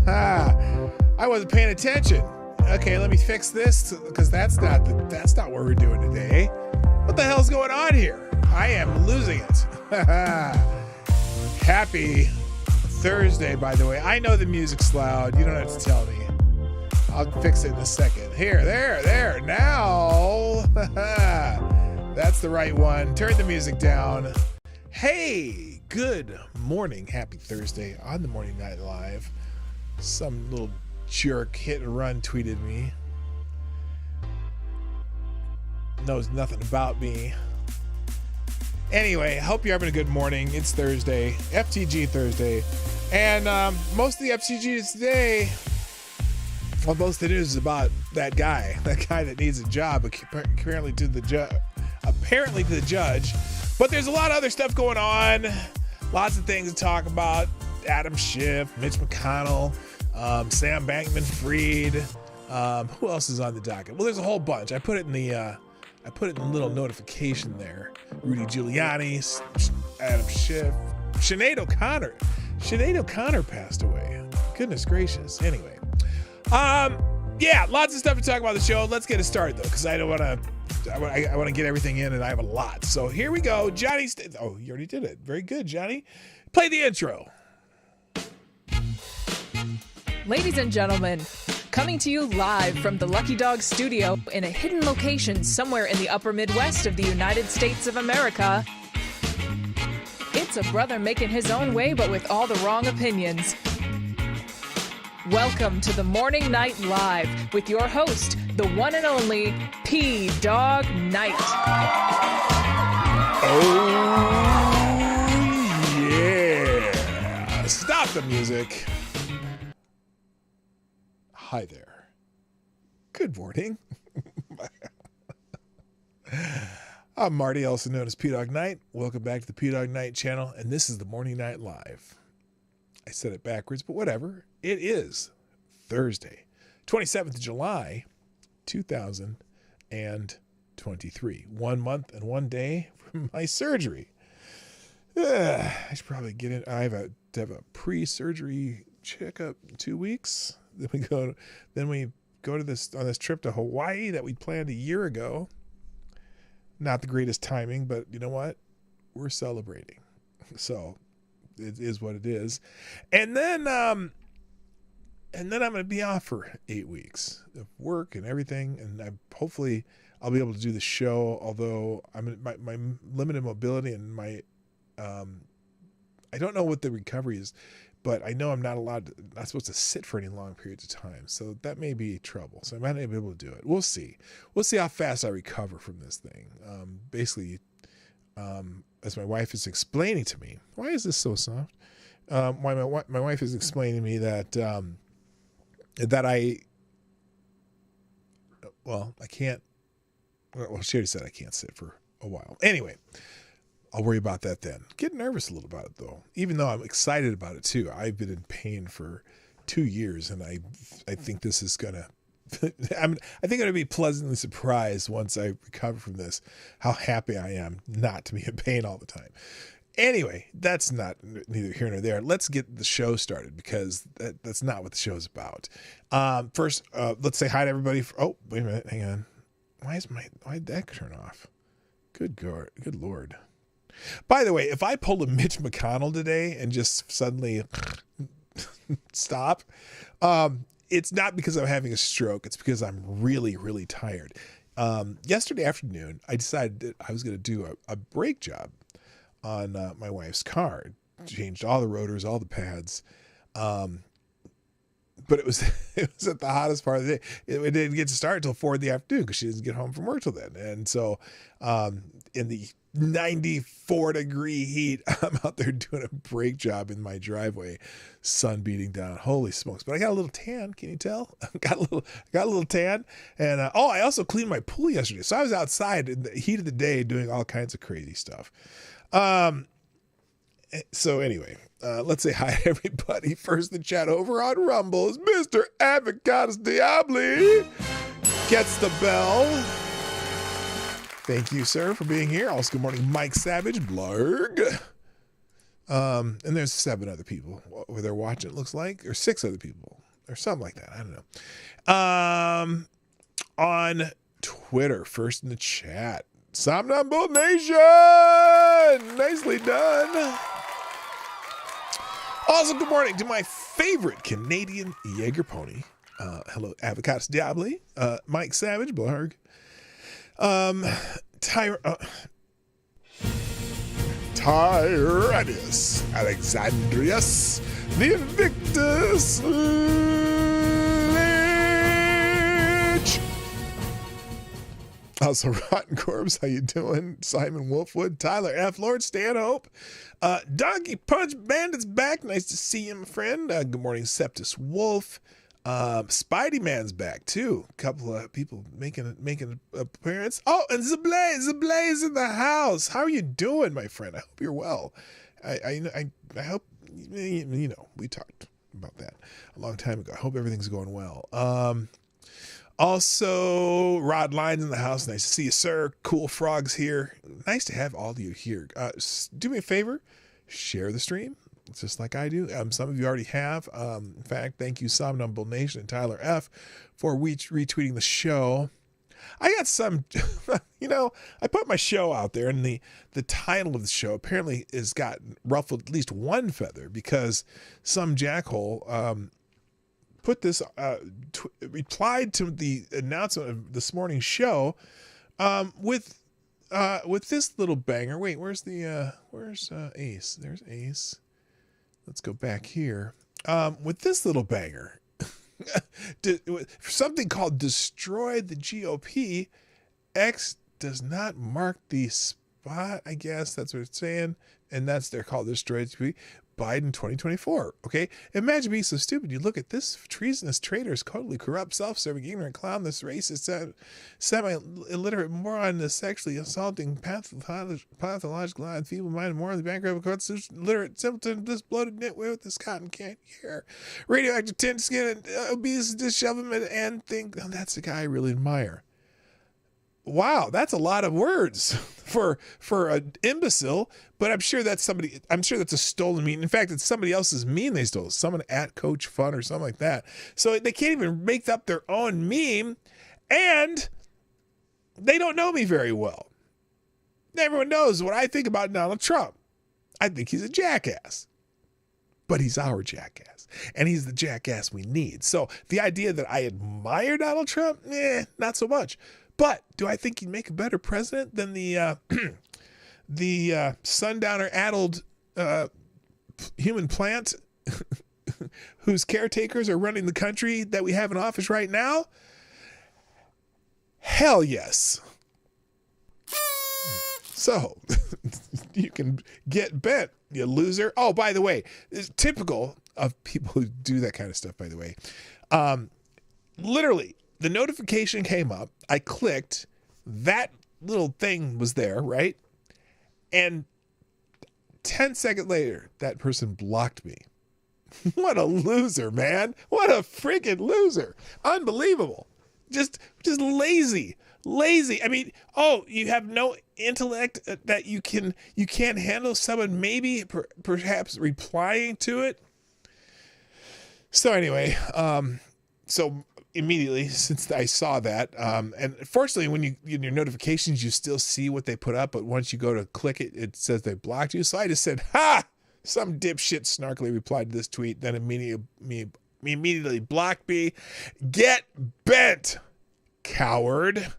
I wasn't paying attention. Okay, let me fix this because that's not what we're doing today. What the hell's going on here? I am losing it. Happy Thursday, by the way. I know the music's loud. You don't have to tell me. I'll fix it in a second. Here, there. Now. That's the right one. Turn the music down. Hey, good morning. Happy Thursday on the Morning Night Live. Some little jerk hit and run tweeted me. Knows nothing about me. Anyway, hope you're having a good morning. It's Thursday, FTG Thursday. And most of the FTGs today, well, most of the news is about that guy that needs a job, apparently to the judge. But there's a lot of other stuff going on. Lots of things to talk about. Adam Schiff, Mitch McConnell, Sam Bankman-Fried. Who else is on the docket? Well, there's a whole bunch. I put it in the little notification there. Rudy Giuliani, Adam Schiff, Sinead O'Connor. Sinead O'Connor passed away. Goodness gracious. Anyway, yeah, lots of stuff to talk about the show. Let's get it started though, because I want to get everything in, and I have a lot. So here we go. Johnny. Oh, you already did it. Very good, Johnny. Play the intro. Ladies and gentlemen, coming to you live from the Lucky Dog studio in a hidden location somewhere in the upper Midwest of the United States of America, it's a brother making his own way, but with all the wrong opinions. Welcome to the Morning Night Live with your host, the one and only P. Dog Knight. Oh, yeah. Stop the music. Hi there. Good morning. I'm Marty, also known as P-Dog Knight. Welcome back to the P-Dog Knight channel, and this is the Morning Night Live. I said it backwards, but whatever. It is Thursday, 27th of July, 2023. 1 month and 1 day from my surgery. I should probably get in. I have a pre-surgery checkup in 2 weeks. Then we go to this trip to Hawaii that we planned a year ago. Not the greatest timing, but you know what? We're celebrating. So it is what it is. And then I'm going to be off for 8 weeks of work and everything. And hopefully I'll be able to do the show. Although my limited mobility and my, I don't know what the recovery is, but I know I'm not supposed to sit for any long periods of time. So that may be trouble. So I might not be able to do it. We'll see. We'll see how fast I recover from this thing. Basically, as my wife is explaining to me, why is this so soft? My wife is explaining to me that I can't. Well, she already said I can't sit for a while. Anyway, I'll worry about that then. Get nervous a little about it though, even though I'm excited about it too. I've been in pain for 2 years, and I think this is gonna. I think I'm gonna be pleasantly surprised once I recover from this, how happy I am not to be in pain all the time. Anyway, that's not neither here nor there. Let's get the show started, because that's not what the show's about. First, let's say hi to everybody. Oh, wait a minute, hang on. Why did that turn off? Good Lord. By the way, if I pulled a Mitch McConnell today and just suddenly stop, it's not because I'm having a stroke. It's because I'm really, really tired. Yesterday afternoon, I decided that I was going to do a brake job on my wife's car. Changed all the rotors, all the pads. But it was at the hottest part of the day. It didn't get to start until 4 p.m. because she didn't get home from work till then. And so in the 94-degree heat, I'm out there doing a brake job in my driveway, sun beating down. Holy smokes. But I got a little tan. Can you tell? got a little tan. And I also cleaned my pool yesterday. So I was outside in the heat of the day doing all kinds of crazy stuff. So anyway, let's say hi to everybody. First in the chat over on Rumble is Mr. Avocados Diabli. Gets the bell. Thank you, sir, for being here. Also, good morning, Mike Savage, Blarg. And there's 7 other people where they're watching, it looks like, or 6 other people or something like that. I don't know. On Twitter, first in the chat, Somnambule Nation! Nicely done. Also, good morning to my favorite Canadian Jaeger pony. Hello, Avocados Diabli, Mike Savage, Blarg, Tyrannus, Alexandrius, the Invictus Lich. Also, Rotten Corpse, how you doing? Simon Wolfwood, Tyler F, Lord Stanhope, Donkey Punch Bandit's back. Nice to see you, my friend. Good morning, Septus Wolf. Spidey Man's back too. A couple of people making an appearance. Oh, and Zablaze in the house. How are you doing, my friend? I hope you're well. I hope you know we talked about that a long time ago. I hope everything's going well. Also, Rod Lines in the house. Nice to see you, sir. Cool Frogs here. Nice to have all of you here. Do me a favor, share the stream. It's just like I do. Some of you already have. In fact, thank you, Somnambule Nation and Tyler F, for retweeting the show. I got some, I put my show out there, and the title of the show apparently has gotten ruffled at least one feather because some jackhole put this, replied to the announcement of this morning's show with this little banger. Wait, where's Ace? There's Ace. Let's go back here with this little banger. Something called Destroy the GOP. X does not mark the spot, I guess. That's what it's saying. And they're called Destroy the GOP. Biden 2024. Okay. Imagine being so stupid. You look at this treasonous traitor, totally corrupt, self-serving, ignorant clown, this racist, semi-illiterate moron, this sexually assaulting, pathological, feeble-minded, morally bankrupt, constitution, illiterate, simpleton, this bloated nitwit with this cotton candy hair, radioactive tint skin, and obese dishevelment, and think, oh, that's the guy I really admire. Wow, that's a lot of words for an imbecile, but I'm sure that's a stolen meme. In fact, it's somebody else's meme they stole. Someone at Coach Fun or something like that. So they can't even make up their own meme, and they don't know me very well. Everyone knows what I think about Donald Trump. I think he's a jackass. But he's our jackass, and he's the jackass we need. So the idea that I admire Donald Trump, not so much. But do I think he'd make a better president than the sundowner-addled human plant whose caretakers are running the country that we have in office right now? Hell yes. So you can get bent, you loser. Oh, by the way, it's typical of people who do that kind of stuff, by the way. Literally, the notification came up. I clicked. That little thing was there, right? And 10 seconds later, that person blocked me. What a loser, man. What a freaking loser. Unbelievable. Just lazy. Lazy. I mean, you have no intellect that you can't handle someone maybe perhaps replying to it. So anyway, so immediately, since I saw that, and fortunately, when you in your notifications, you still see what they put up, but once you go to click it, it says they blocked you. So I just said, "Ha!" Some dipshit snarkily replied to this tweet, then immediately blocked me. Get bent, coward.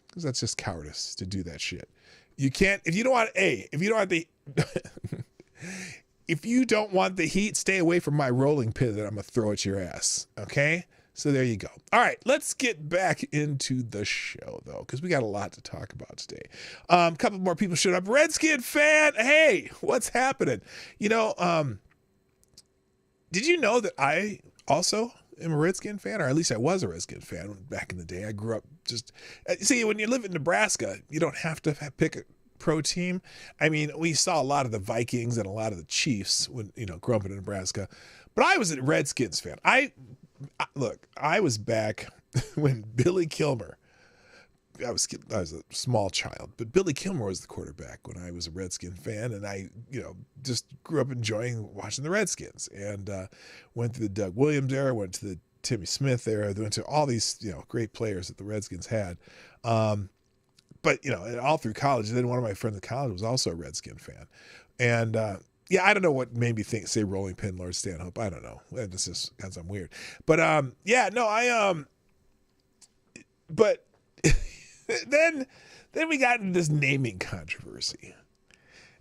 Because that's just cowardice to do that shit. You can't if you don't want if you don't want the heat, stay away from my rolling pin that I'm gonna throw at your ass. Okay? So there you go. All right, let's get back into the show, though, because we got a lot to talk about today. A couple more people showed up. Redskin fan, hey, what's happening? Did you know that I also am a Redskin fan, or at least I was a Redskin fan back in the day? I grew up see, when you live in Nebraska, you don't have to pick a pro team. I mean, we saw a lot of the Vikings and a lot of the Chiefs when, growing up in Nebraska, but I was a Redskins fan. I was back when Billy Kilmer I was a small child, but Billy Kilmer was the quarterback when I was a Redskin fan, and I, just grew up enjoying watching the Redskins, and went through the Doug Williams era, went to the Timmy Smith era, went to all these, great players that the Redskins had. But, and all through college, then one of my friends in college was also a Redskin fan. And, I don't know what made me say Rolling Pin, Lord Stanhope. I don't know. It's just because I'm weird. But, but then we got into this naming controversy.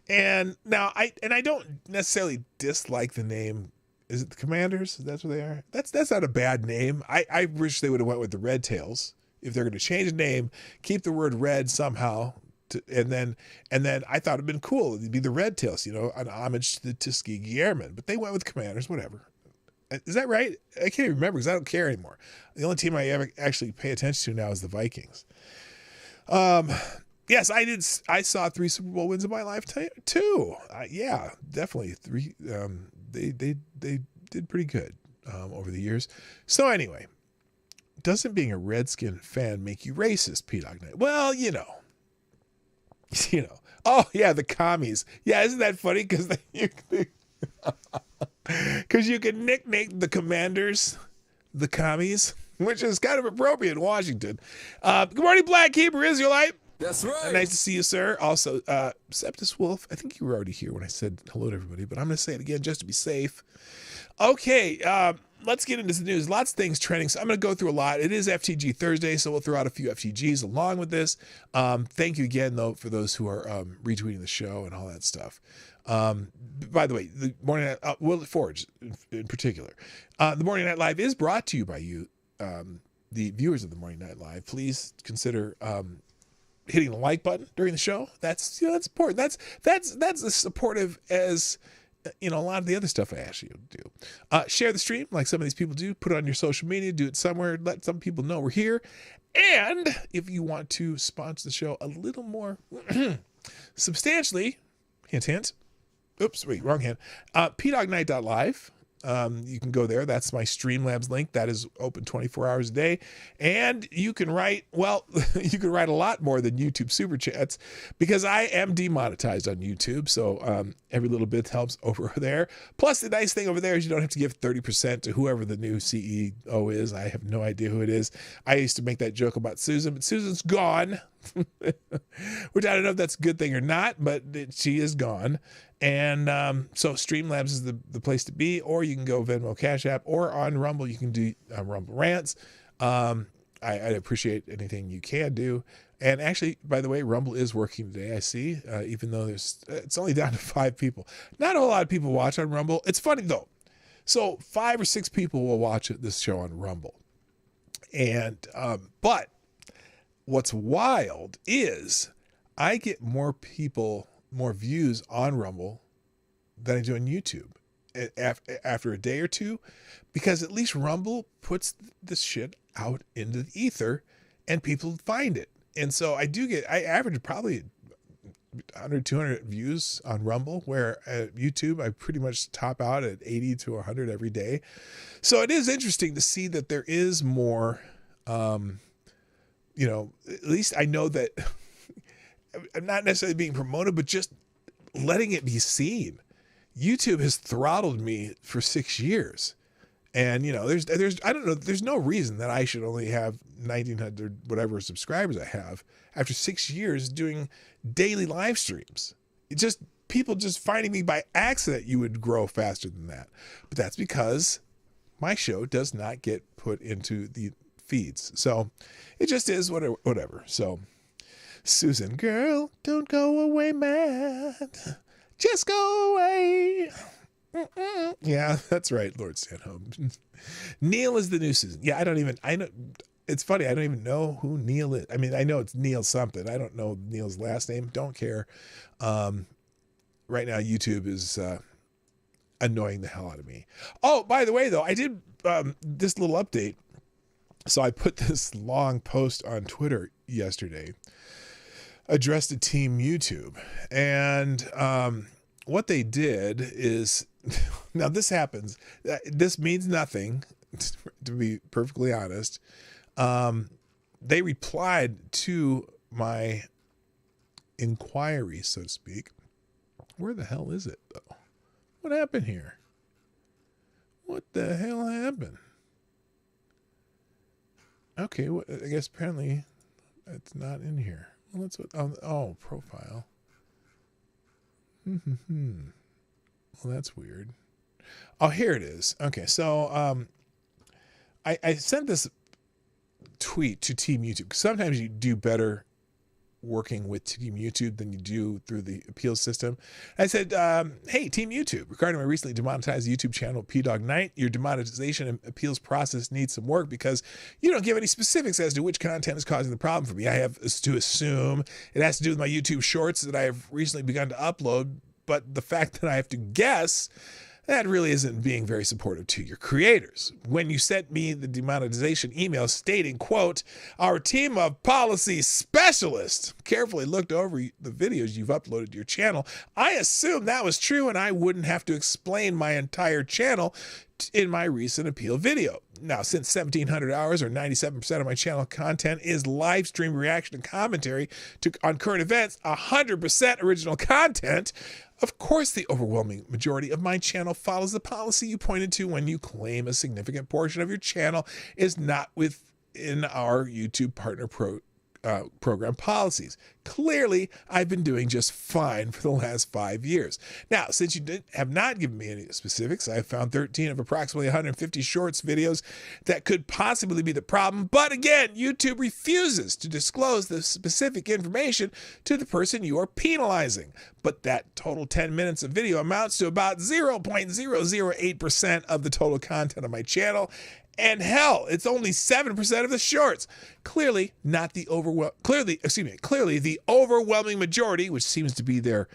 And now I don't necessarily dislike the name. Is it the Commanders? That's what they are. That's not a bad name. I wish they would have went with the Red Tails. If they're going to change the name, keep the word red somehow. And then I thought it'd been cool. It'd be the Red Tails, an homage to the Tuskegee Airmen. But they went with Commanders, whatever. Is that right? I can't even remember because I don't care anymore. The only team I ever actually pay attention to now is the Vikings. Yes, I did. I saw 3 Super Bowl wins in my lifetime too. Yeah, definitely 3. They did pretty good over the years. So anyway, doesn't being a Redskin fan make you racist, P-Dog Knight? Well, Oh yeah, the commies. Yeah, isn't that funny? Because you can nickname the Commanders the commies, which is kind of appropriate in Washington. Good morning, Black Hebrew Israelite. That's right. Nice to see you, sir. Also, Septus Wolf, I think you were already here when I said hello to everybody, but I'm going to say it again just to be safe. Okay, let's get into the news. Lots of things trending, so I'm going to go through a lot. It is FTG Thursday, so we'll throw out a few FTGs along with this. Thank you again, though, for those who are retweeting the show and all that stuff. By the way, the Morning Night, Will Forge in particular. The Morning Night Live is brought to you by you, the viewers of the Morning Night Live. Please consider hitting the like button during the show. That's important. That's as supportive as a lot of the other stuff I ask you to do. Share the stream like some of these people do. Put it on your social media. Do it somewhere. Let some people know we're here. And if you want to sponsor the show a little more substantially, hint, hint. Oops, wait, wrong hand. pdognight.live. You can go there. That's my Streamlabs link. That is open 24 hours a day. And you can write, you can write a lot more than YouTube Super Chats because I am demonetized on YouTube. So every little bit helps over there. Plus, the nice thing over there is you don't have to give 30% to whoever the new CEO is. I have no idea who it is. I used to make that joke about Susan, but Susan's gone. Which I don't know if that's a good thing or not, but she is gone. And so Streamlabs is the place to be, or you can go Venmo, Cash App, or on Rumble. You can do Rumble Rants. I appreciate anything you can do. And actually, by the way, Rumble is working today, I see, even though it's only down to 5 people. Not a lot of people watch on Rumble. It's funny, though. So 5 or 6 people will watch this show on Rumble. And but what's wild is I get more views on Rumble than I do on YouTube after a day or two, because at least Rumble puts this shit out into the ether and people find it. And so I average probably 100, 200 views on Rumble, where at YouTube, I pretty much top out at 80 to 100 every day. So it is interesting to see that there is more, at least I know that I'm not necessarily being promoted, but just letting it be seen. YouTube has throttled me for 6 years. And, there's I don't know, there's no reason that I should only have 1,900 whatever subscribers I have after 6 years doing daily live streams. It's just people just finding me by accident. You would grow faster than that. But that's because my show does not get put into the feeds. So it just is whatever. So Susan, girl, don't go away mad. Just go away. Yeah, that's right, Lord Stanhope. Neil is the new Susan. Yeah, I know. It's funny. I don't even know who Neil is. I mean, I know it's Neil something. I don't know Neil's last name. Don't care. Right now, YouTube is annoying the hell out of me. Oh, by the way, though, I did this little update. So I put this long post on Twitter yesterday addressed to Team YouTube. And what they did is, now this happens. This means nothing, to be perfectly honest. they replied to my inquiry, so to speak. Where the hell is it, though? What happened here? What the hell happened? Okay, I guess apparently it's not in here. Well, let's profile. Well, that's weird. Oh, here it is. Okay, so I sent this tweet to Team YouTube. Sometimes you do better working with Team YouTube than you do through the appeals system. I said, hey, Team YouTube, regarding my recently demonetized YouTube channel, P-Dog Night, your demonetization and appeals process needs some work because you don't give any specifics as to which content is causing the problem for me. I have to assume it has to do with my YouTube shorts that I have recently begun to upload, but the fact that I have to guess, that really isn't being very supportive to your creators. When you sent me the demonetization email stating, quote, our team of policy specialists carefully looked over the videos you've uploaded to your channel, I assumed that was true and I wouldn't have to explain my entire channel in my recent appeal video. Now, since 1,700 hours or 97% of my channel content is live stream reaction and commentary on current events, 100% original content, of course, the overwhelming majority of my channel follows the policy you pointed to when you claim a significant portion of your channel is not within our YouTube partner program policies. Clearly, I've been doing just fine for the last 5 years. Now, since you have not given me any specifics, I have found 13 of approximately 150 shorts videos that could possibly be the problem. But again, YouTube refuses to disclose the specific information to the person you are penalizing. But that total 10 minutes of video amounts to about 0.008% of the total content of my channel. And hell, it's only 7% of the shorts. Clearly the overwhelming majority, which seems to be their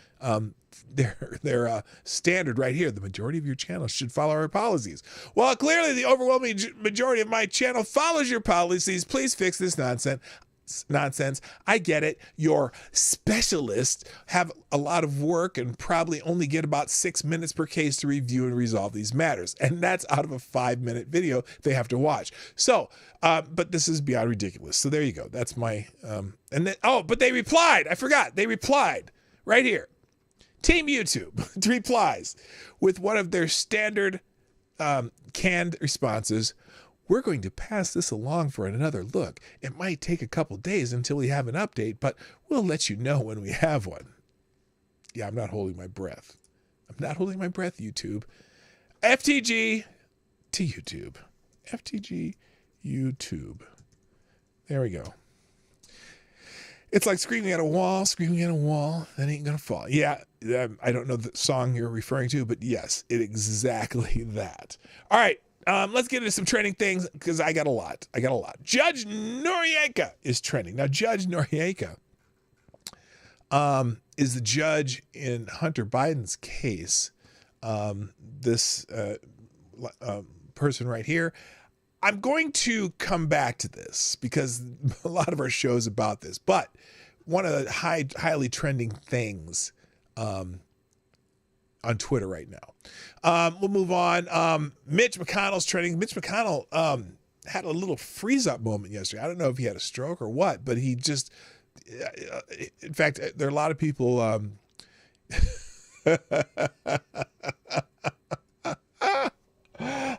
standard right here. The majority of your channel should follow our policies. Well, clearly the overwhelming majority of my channel follows your policies. Please fix this nonsense. I get it. Your specialists have a lot of work and probably only get about 6 minutes per case to review and resolve these matters. And that's out of a 5-minute video they have to watch. So, but this is beyond ridiculous. So there you go. That's my, but they replied. I forgot. They replied right here. Team YouTube replies with one of their standard canned responses. We're going to pass this along for another look. It might take a couple days until we have an update, but we'll let you know when we have one. Yeah, I'm not holding my breath. I'm not holding my breath, YouTube. FTG to YouTube. FTG YouTube. There we go. It's like screaming at a wall, that ain't gonna fall. Yeah, I don't know the song you're referring to, but yes, exactly that. All right. Let's get into some trending things because I got a lot. Judge Noriega is trending. Now, Judge Noriega is the judge in Hunter Biden's case. This person right here. I'm going to come back to this because a lot of our show is about this. But one of the highly trending things on Twitter right now. We'll move on. Mitch McConnell's trending. Mitch McConnell had a little freeze-up moment yesterday. I don't know if he had a stroke or what, but he just, in fact, there are a lot of people.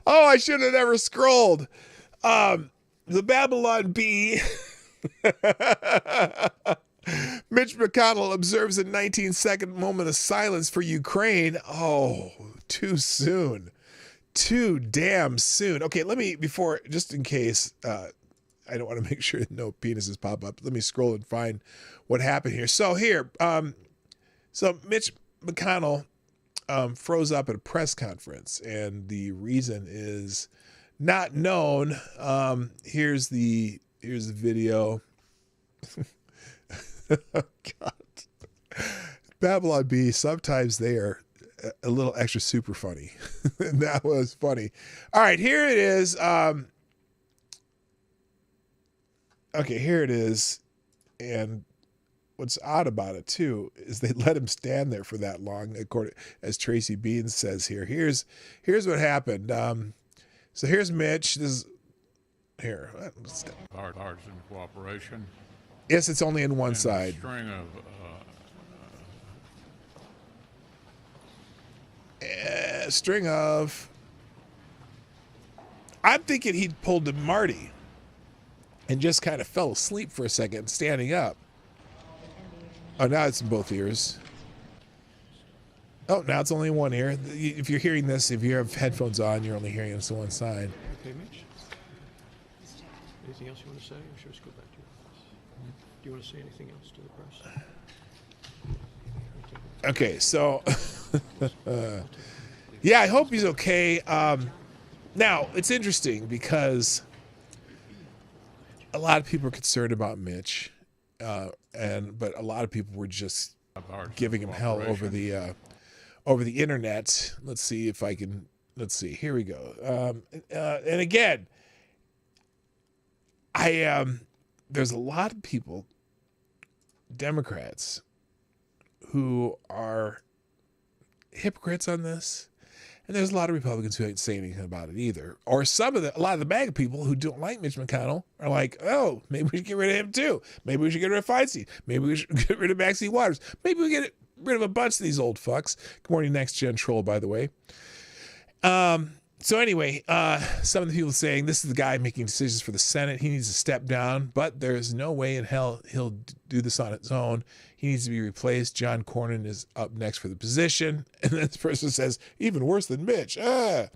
Oh, I should have never scrolled. The Babylon Bee. Mitch McConnell observes a 19-second moment of silence for Ukraine. Oh, too soon. Too damn soon. Okay, just in case, I don't want to make sure no penises pop up. Let me scroll and find what happened here. So here, so Mitch McConnell froze up at a press conference, and the reason is not known. Here's the video. Oh, God. Babylon Bee, sometimes they are a little extra super funny. And that was funny. All right, here it is. Okay, here it is. And what's odd about it, too, is they let him stand there for that long, according as Tracy Beans says here. Here's what happened. So here's Mitch. Here. Partisan cooperation. Yes, it's only in one And side. A string of String of. I'm thinking he pulled a Marty and just kind of fell asleep for a second, standing up. Oh, now it's in both ears. Oh, now it's only in one ear. If you're hearing this, if you have headphones on, you're only hearing this on one side. Okay, Mitch. Anything else you want to say, or should we just go back to your office? Do you want to say anything else to the press? Okay, so yeah, I hope he's okay. Now it's interesting because a lot of people are concerned about Mitch, but a lot of people were just giving him hell over the internet. Let's see if I can. Let's see. Here we go. And again, there's a lot of people, Democrats, who are hypocrites on this, and there's a lot of Republicans who ain't saying anything about it either. Or a lot of the MAGA people who don't like Mitch McConnell are like, oh, maybe we should get rid of him too. Maybe we should get rid of Feinstein. Maybe we should get rid of Maxine Waters. Maybe we get rid of a bunch of these old fucks. Good morning, Next Gen Troll, by the way. So anyway, some of the people saying this is the guy making decisions for the Senate. He needs to step down, but there's no way in hell he'll do this on his own. He needs to be replaced. John Cornyn is up next for the position. And then this person says, even worse than Mitch. I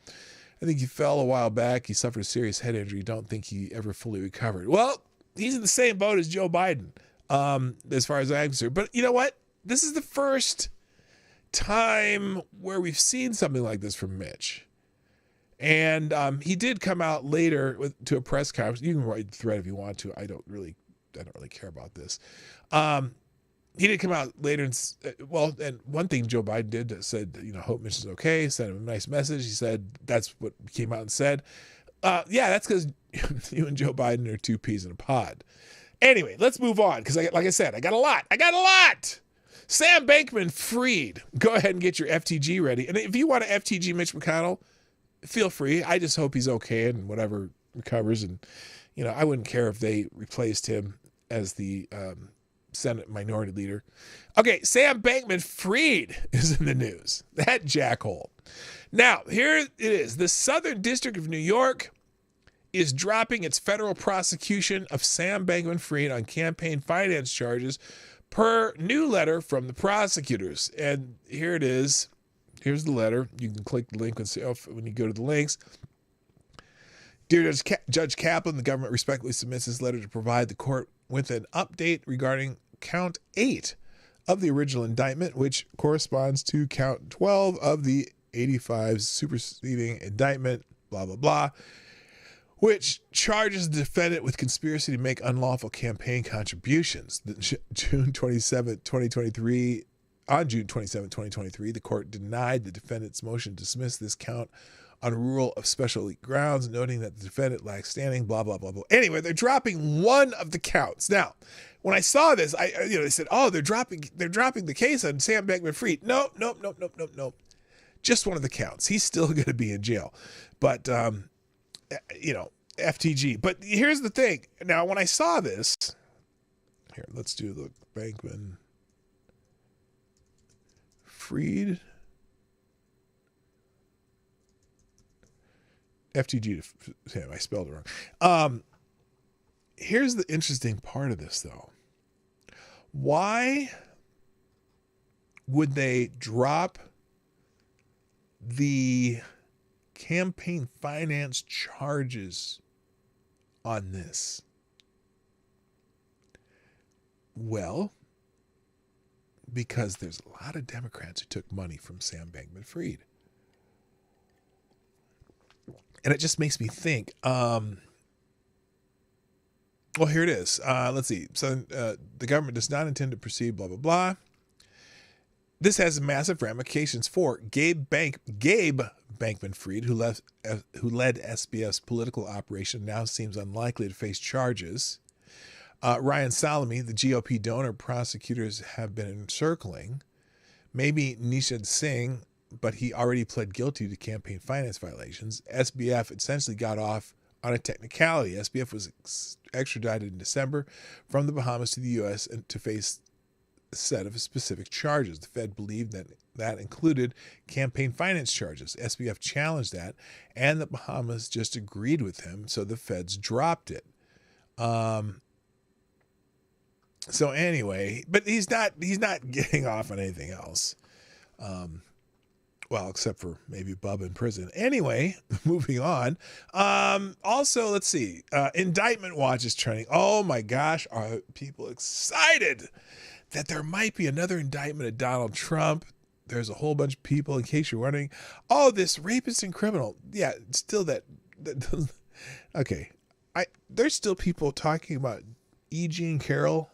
think he fell a while back. He suffered a serious head injury. Don't think he ever fully recovered. Well, he's in the same boat as Joe Biden, as far as I'm concerned. But you know what? This is the first time where we've seen something like this from Mitch. And he did come out later to a press conference. You can write the thread if you want to. I don't really care about this. He did come out later and one thing Joe Biden did said, hope Mitch is okay. Sent him a nice message. He said that's what he came out and said. Yeah, that's because you and Joe Biden are two peas in a pod. Anyway, let's move on because, like I said, I got a lot. Sam Bankman-Fried. Go ahead and get your FTG ready. And if you want to FTG Mitch McConnell, feel free. I just hope he's okay and whatever recovers. And, I wouldn't care if they replaced him as the Senate minority leader. Okay, Sam Bankman-Fried is in the news. That jackhole. Now, here it is. The Southern District of New York is dropping its federal prosecution of Sam Bankman-Fried on campaign finance charges per new letter from the prosecutors. And here it is. Here's the letter. You can click the link when you go to the links. Dear Judge Kaplan, the government respectfully submits this letter to provide the court with an update regarding count 8 of the original indictment, which corresponds to count 12 of the 85 superseding indictment, blah, blah, blah, which charges the defendant with conspiracy to make unlawful campaign contributions. June 27, 2023. On June 27, 2023, the court denied the defendant's motion to dismiss this count on a rule of special grounds, noting that the defendant lacks standing, blah, blah, blah, blah. Anyway, they're dropping one of the counts. Now, when I saw this, they said, oh, they're dropping the case on Sam Bankman-Fried. No. Just one of the counts. He's still going to be in jail. But, FTG. But here's the thing. Now, when I saw this, here, let's do the Bankman-Fried. FTG. Damn, I spelled it wrong. Here's the interesting part of this, though. Why would they drop the campaign finance charges on this? Well, because there's a lot of Democrats who took money from Sam Bankman-Fried. And it just makes me think, well, here it is. Let's see. So the government does not intend to proceed, blah, blah, blah. This has massive ramifications for Gabe Bankman-Fried, who led SBF's political operation, now seems unlikely to face charges. Ryan Salome, the GOP donor prosecutors have been encircling. Maybe Nishad Singh, but he already pled guilty to campaign finance violations. SBF essentially got off on a technicality. SBF was extradited in December from the Bahamas to the U.S. and to face a set of specific charges. The Fed believed that included campaign finance charges. SBF challenged that, and the Bahamas just agreed with him, so the Feds dropped it. So anyway, but he's not getting off on anything else. Well, except for maybe Bub in prison. Anyway, moving on. Also, let's see. Indictment watch is trending. Oh my gosh, are people excited that there might be another indictment of Donald Trump? There's a whole bunch of people, in case you're wondering, oh, this rapist and criminal. Yeah, still that okay. There's still people talking about E. Jean Carroll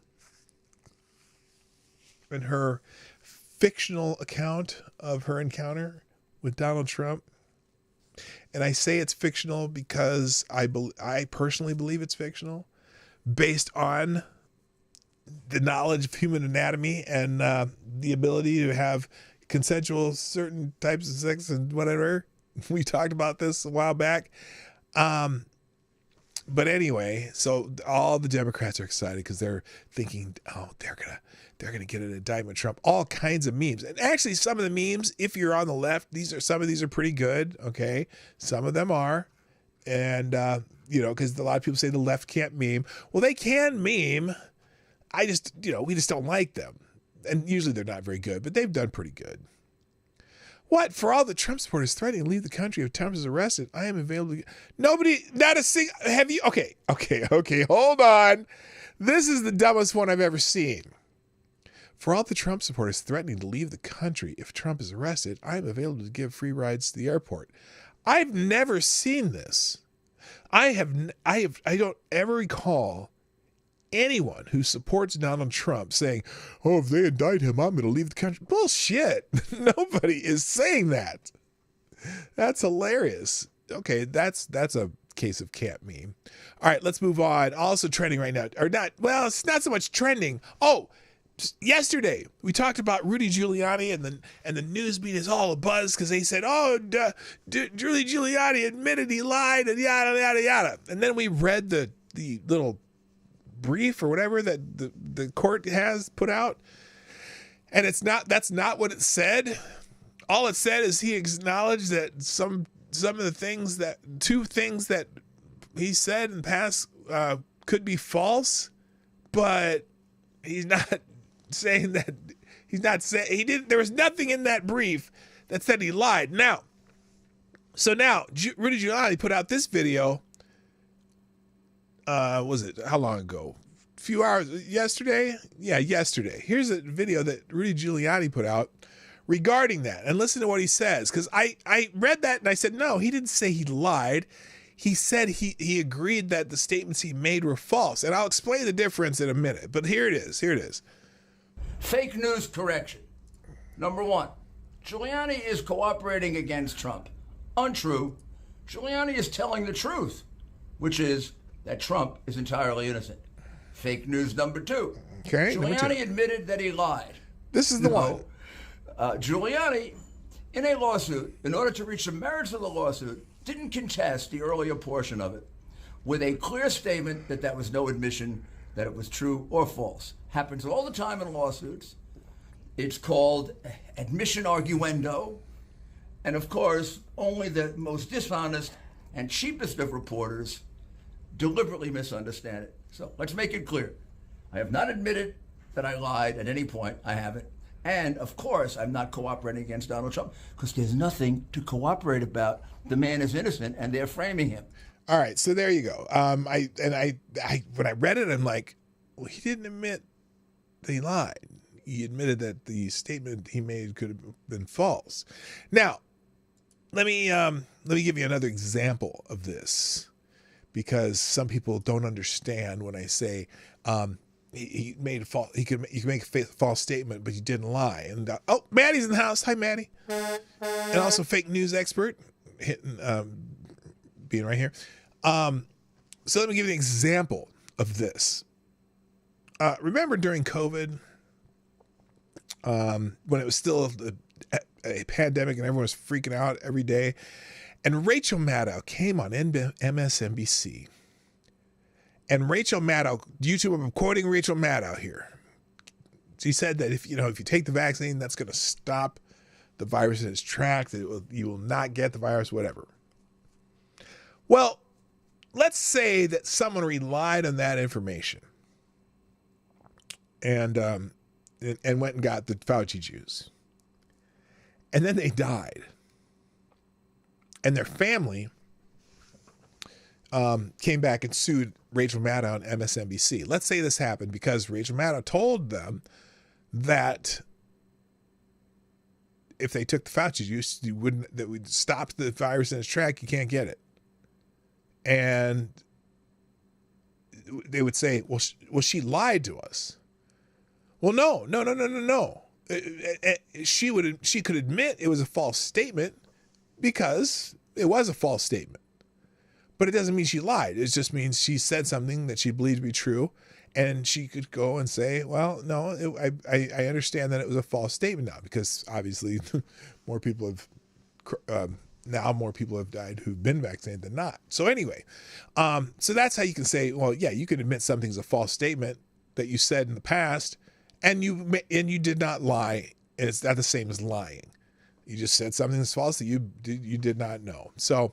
and her fictional account of her encounter with Donald Trump. And I say it's fictional because I personally believe it's fictional based on the knowledge of human anatomy and the ability to have consensual certain types of sex and whatever. We talked about this a while back. But anyway, so all the Democrats are excited because they're thinking, oh, they're gonna get an indictment of Trump. All kinds of memes, and actually, some of the memes, if you're on the left, some of these are pretty good. Okay, some of them are, and because a lot of people say the left can't meme. Well, they can meme. We just don't like them, and usually they're not very good, but they've done pretty good. What? For all the Trump supporters threatening to leave the country if Trump is arrested, I am available to... Nobody, not a single... Have you... Okay, hold on. This is the dumbest one I've ever seen. For all the Trump supporters threatening to leave the country if Trump is arrested, I am available to give free rides to the airport. I've never seen this. I don't ever recall anyone who supports Donald Trump saying, oh, if they indict him, I'm going to leave the country. Bullshit. Nobody is saying that. That's hilarious. Okay, that's a case of can't meme. All right, let's move on. Also trending right now, or not, well, it's not so much trending. Oh, yesterday we talked about Rudy Giuliani and the news beat is all abuzz because they said, oh, Rudy Giuliani admitted he lied and yada, yada, yada. And then we read the little brief or whatever that the court has put out, and that's not what it said. All it said is he acknowledged that some of the things two things that he said in the past could be false, but he's not saying that there was nothing in that brief that said he lied. Now Rudy Giuliani put out this video. Was it how long ago? A few hours yesterday? Yeah, yesterday. Here's a video that Rudy Giuliani put out regarding that, and listen to what he says, because I read that and I said, no, he didn't say he lied. He said he agreed that the statements he made were false, and I'll explain the difference in a minute. But here it is. Fake news correction. Number one, Giuliani is cooperating against Trump. Untrue. Giuliani is telling the truth, which is that Trump is entirely innocent. Fake news number two. Okay. Giuliani admitted that he lied. This is the one. Giuliani, in a lawsuit, in order to reach the merits of the lawsuit, didn't contest the earlier portion of it with a clear statement that was no admission that it was true or false. Happens all the time in lawsuits. It's called admission arguendo. And of course, only the most dishonest and cheapest of reporters deliberately misunderstand it. So let's make it clear. I have not admitted that I lied at any point. I haven't. And of course, I'm not cooperating against Donald Trump because there's nothing to cooperate about. The man is innocent and they're framing him. All right. So there you go. When I read it, I'm like, well, he didn't admit that he lied. He admitted that the statement he made could have been false. Now, let me give you another example of this, because some people don't understand when I say he made a false. He could make a false statement, but he didn't lie. And Maddie's in the house. Hi, Maddie. And also fake news expert, being right here. So let me give you an example of this. Remember during COVID, when it was still a pandemic and everyone was freaking out every day, And Rachel Maddow came on MSNBC. And Rachel Maddow, YouTube, I'm quoting Rachel Maddow here. She said that if you take the vaccine, that's going to stop the virus in its tracks. You will not get the virus, whatever. Well, let's say that someone relied on that information and went and got the Fauci juice. And then they died. And their family came back and sued Rachel Maddow on MSNBC. Let's say this happened because Rachel Maddow told them that if they took the Fauci juice, that would stop the virus in its track. You can't get it. And they would say, well, she lied to us. Well, no. She could admit it was a false statement because it was a false statement. But it doesn't mean she lied. It just means she said something that she believed to be true. And she could go and say, well, no, I understand that it was a false statement now because obviously more people have died who've been vaccinated than not. So anyway, so that's how you can say, well, yeah, you can admit something's a false statement that you said in the past and you did not lie. And it's not the same as lying. You just said something that's false that you did not know. So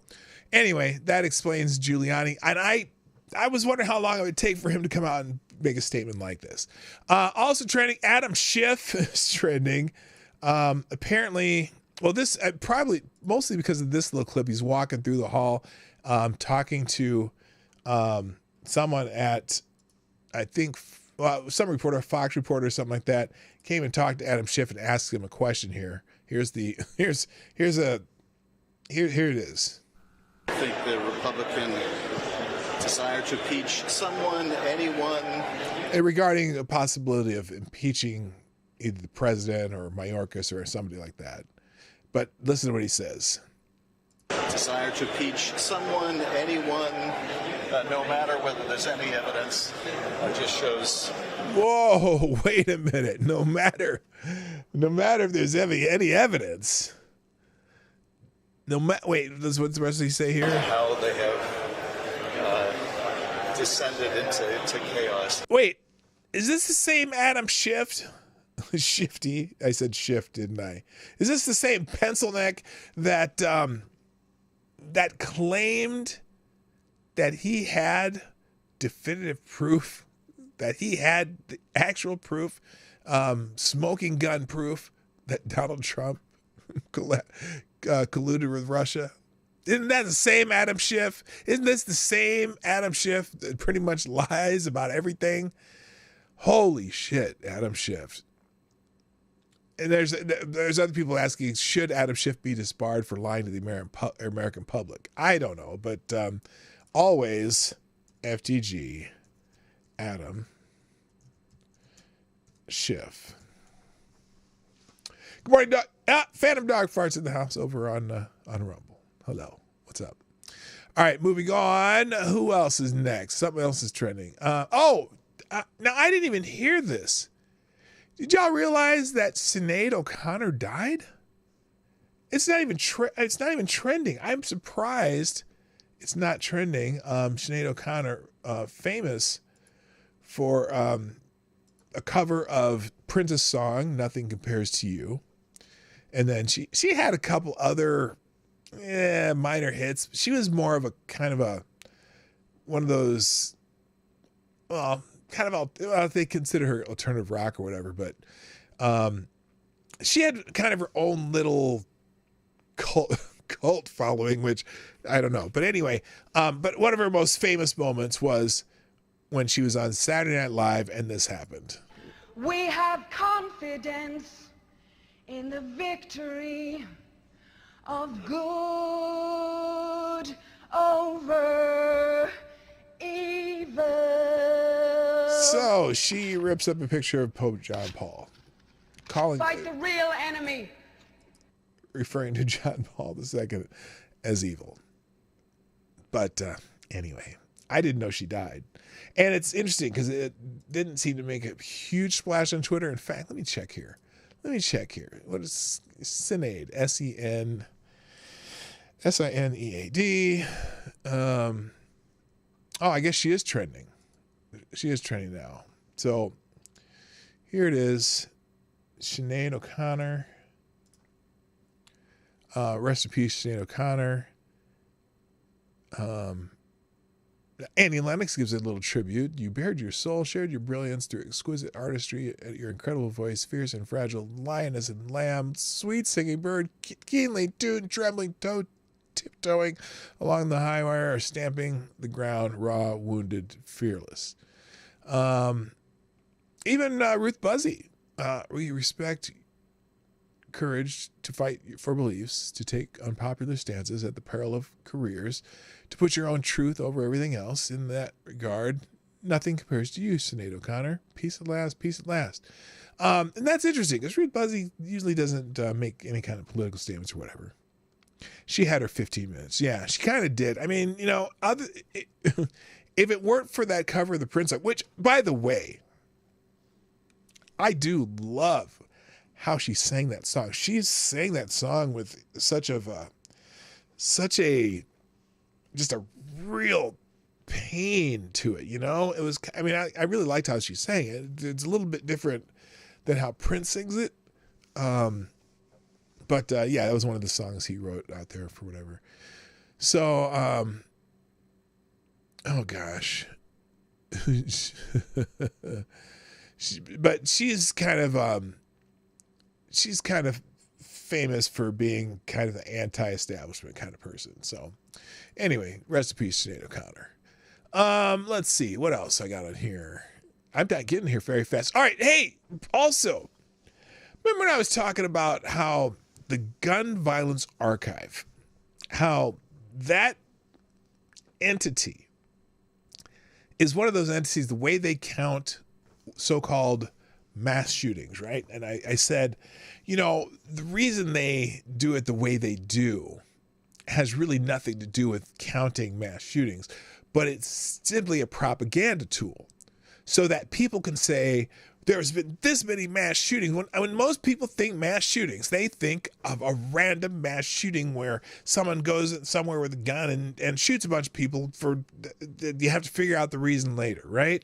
anyway, that explains Giuliani. And I was wondering how long it would take for him to come out and make a statement like this. Also trending, Adam Schiff is trending. Apparently, well, this probably mostly because of this little clip. He's walking through the hall, talking to someone at, I think, some reporter, Fox reporter, or something like that, came and talked to Adam Schiff and asked him a question here. Here it is. I think the Republican desire to impeach someone, anyone. And regarding a possibility of impeaching either the president or Mayorkas or somebody like that. But listen to what he says. Desire to impeach someone, anyone, no matter whether there's any evidence. It just shows. Whoa, wait a minute. No matter if there's any evidence. Wait, what's the rest of he say here? How they have descended into chaos. Wait, is this the same Adam Schiff? Shifty. I said shift, didn't I? Is this the same pencil neck that that claimed that he had definitive proof, that he had the actual proof, smoking gun proof that Donald Trump colluded with Russia? Isn't that the same Adam Schiff? Isn't this the same Adam Schiff that pretty much lies about everything? Holy shit, Adam Schiff. And there's other people asking, should Adam Schiff be disbarred for lying to the American public? I don't know, but always FTG, Adam Schiff. Good morning, Dog. Phantom Dog farts in the house over on Rumble. Hello, what's up? All right, moving on. Who else is next? Something else is trending. Now I didn't even hear this. Did y'all realize that Sinead O'Connor died? It's not even trending. I'm surprised it's not trending. Sinead O'Connor, famous for a cover of Prince's song "Nothing Compares to You," and then she had a couple other minor hits. She was more of a kind of one of those, well, they consider her alternative rock or whatever, but she had kind of her own little cult following, which I don't know. But anyway, but one of her most famous moments was when she was on Saturday Night Live and this happened. We have confidence in the victory of good over evil. So she rips up a picture of Pope John Paul, Fight the real enemy. Referring to John Paul II as evil. But anyway, I didn't know she died. And it's interesting because it didn't seem to make a huge splash on Twitter. In fact, let me check here. What is Sinead? S-E-N. Sinead. Oh, I guess she is trending. She is trending now. So here it is. Sinead O'Connor. Rest in peace, Sinead O'Connor. Annie Lennox gives a little tribute. You bared your soul, shared your brilliance through exquisite artistry, your incredible voice, fierce and fragile, lioness and lamb, sweet singing bird, keenly tuned, trembling toe, tiptoeing along the high wire, or stamping the ground, raw, wounded, fearless. Even Ruth Buzzy, we respect courage to fight for beliefs, to take unpopular stances at the peril of careers, to put your own truth over everything else. In that regard, nothing compares to you, Sinead O'Connor. Peace at last, peace at last. And that's interesting because Ruth Buzzy usually doesn't make any kind of political statements or whatever. She had her 15 minutes. Yeah, she kind of did. I mean, you know, if it weren't for that cover of the Prince, which, by the way, I do love how she sang that song. She sang that song with such a just a real pain to it, you know? It was, I mean, I really liked how she sang it. It's a little bit different than how Prince sings it. But yeah, that was one of the songs he wrote out there for whatever. So, oh gosh. But she's kind of famous for being kind of the anti-establishment kind of person. So anyway, rest in peace, Sinead O'Connor. Let's see what else I got on here. I'm not getting here very fast. All right. Hey, also, remember when I was talking about how the Gun Violence Archive, how that entity is one of those entities, the way they count so-called mass shootings, right? And I said, you know, the reason they do it the way they do has really nothing to do with counting mass shootings, but it's simply a propaganda tool so that people can say there's been this many mass shootings. When most people think mass shootings, they think of a random mass shooting where someone goes somewhere with a gun and shoots a bunch of people. You have to figure out the reason later, right?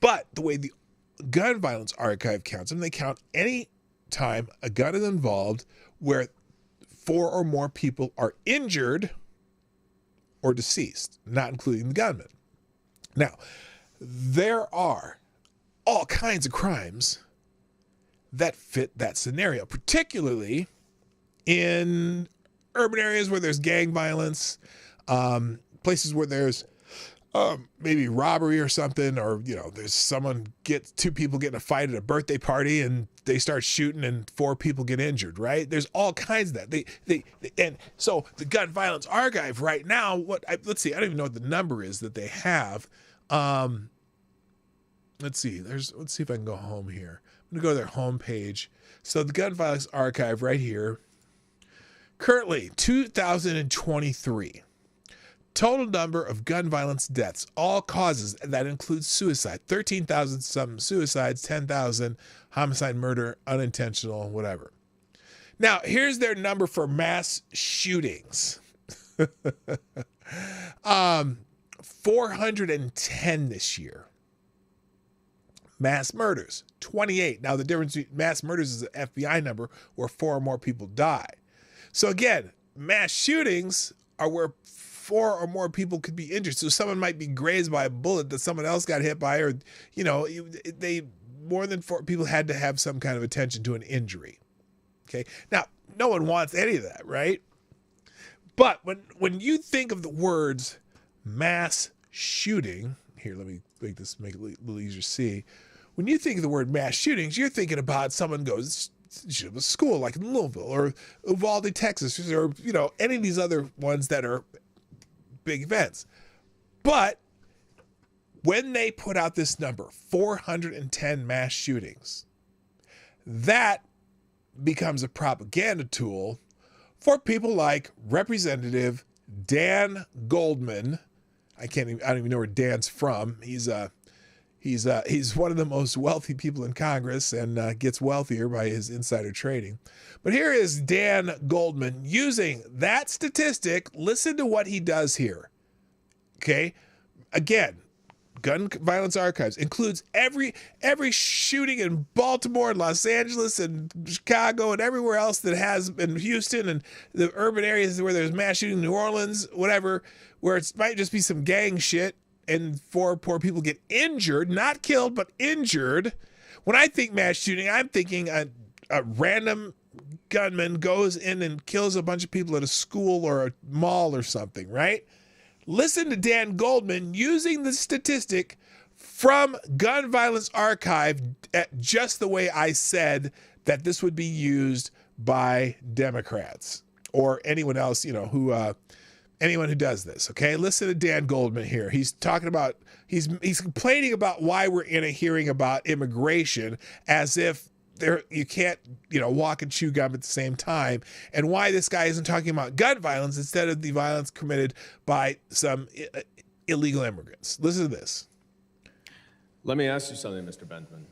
But the way the Gun Violence Archive counts them, they count any time a gun is involved where 4 or more people are injured or deceased, not including the gunman. Now, there are all kinds of crimes that fit that scenario, particularly in urban areas where there's gang violence, places where there's maybe robbery or something, or, you know, there's two people get in a fight at a birthday party and they start shooting and 4 people get injured, right? There's all kinds of that. And so the Gun Violence Archive right now, let's see, I don't even know what the number is that they have. Let's see if I can go home here. I'm going to go to their homepage. So the Gun Violence Archive right here, currently 2023. Total number of gun violence deaths, all causes, that includes suicide. 13,000 some suicides, 10,000 homicide, murder, unintentional, whatever. Now, here's their number for mass shootings. 410 this year. Mass murders, 28. Now, the difference between mass murders is an FBI number where 4 or more people die. So again, mass shootings are where 4 or more people could be injured. So someone might be grazed by a bullet that someone else got hit by, or, you know, more than 4 people had to have some kind of attention to an injury. Okay. Now, no one wants any of that, right? But when you think of the words mass shooting, here, let me make it a little easier to see. When you think of the word mass shootings, you're thinking about someone goes to a school like in Louisville or Uvalde, Texas, or, you know, any of these other ones that are big events. But when they put out this number, 410 mass shootings, that becomes a propaganda tool for people like Representative Dan Goldman. I don't even know where Dan's from. He's He's one of the most wealthy people in Congress and gets wealthier by his insider trading. But here is Dan Goldman using that statistic. Listen to what he does here. Okay, again, Gun Violence Archives includes every shooting in Baltimore and Los Angeles and Chicago and everywhere else that has been Houston and the urban areas where there's mass shooting, New Orleans, whatever, where it might just be some gang shit and 4 poor people get injured, not killed, but injured. When I think mass shooting, I'm thinking a random gunman goes in and kills a bunch of people at a school or a mall or something, right? Listen to Dan Goldman using the statistic from Gun Violence Archive just the way I said that this would be used by Democrats or anyone else, who anyone who does this. Okay, listen to Dan Goldman here. He's talking about he's complaining about why we're in a hearing about immigration as if you can't, walk and chew gum at the same time, and why this guy isn't talking about gun violence instead of the violence committed by some illegal immigrants. Listen to this. Let me ask you something, Mr. Benjamin.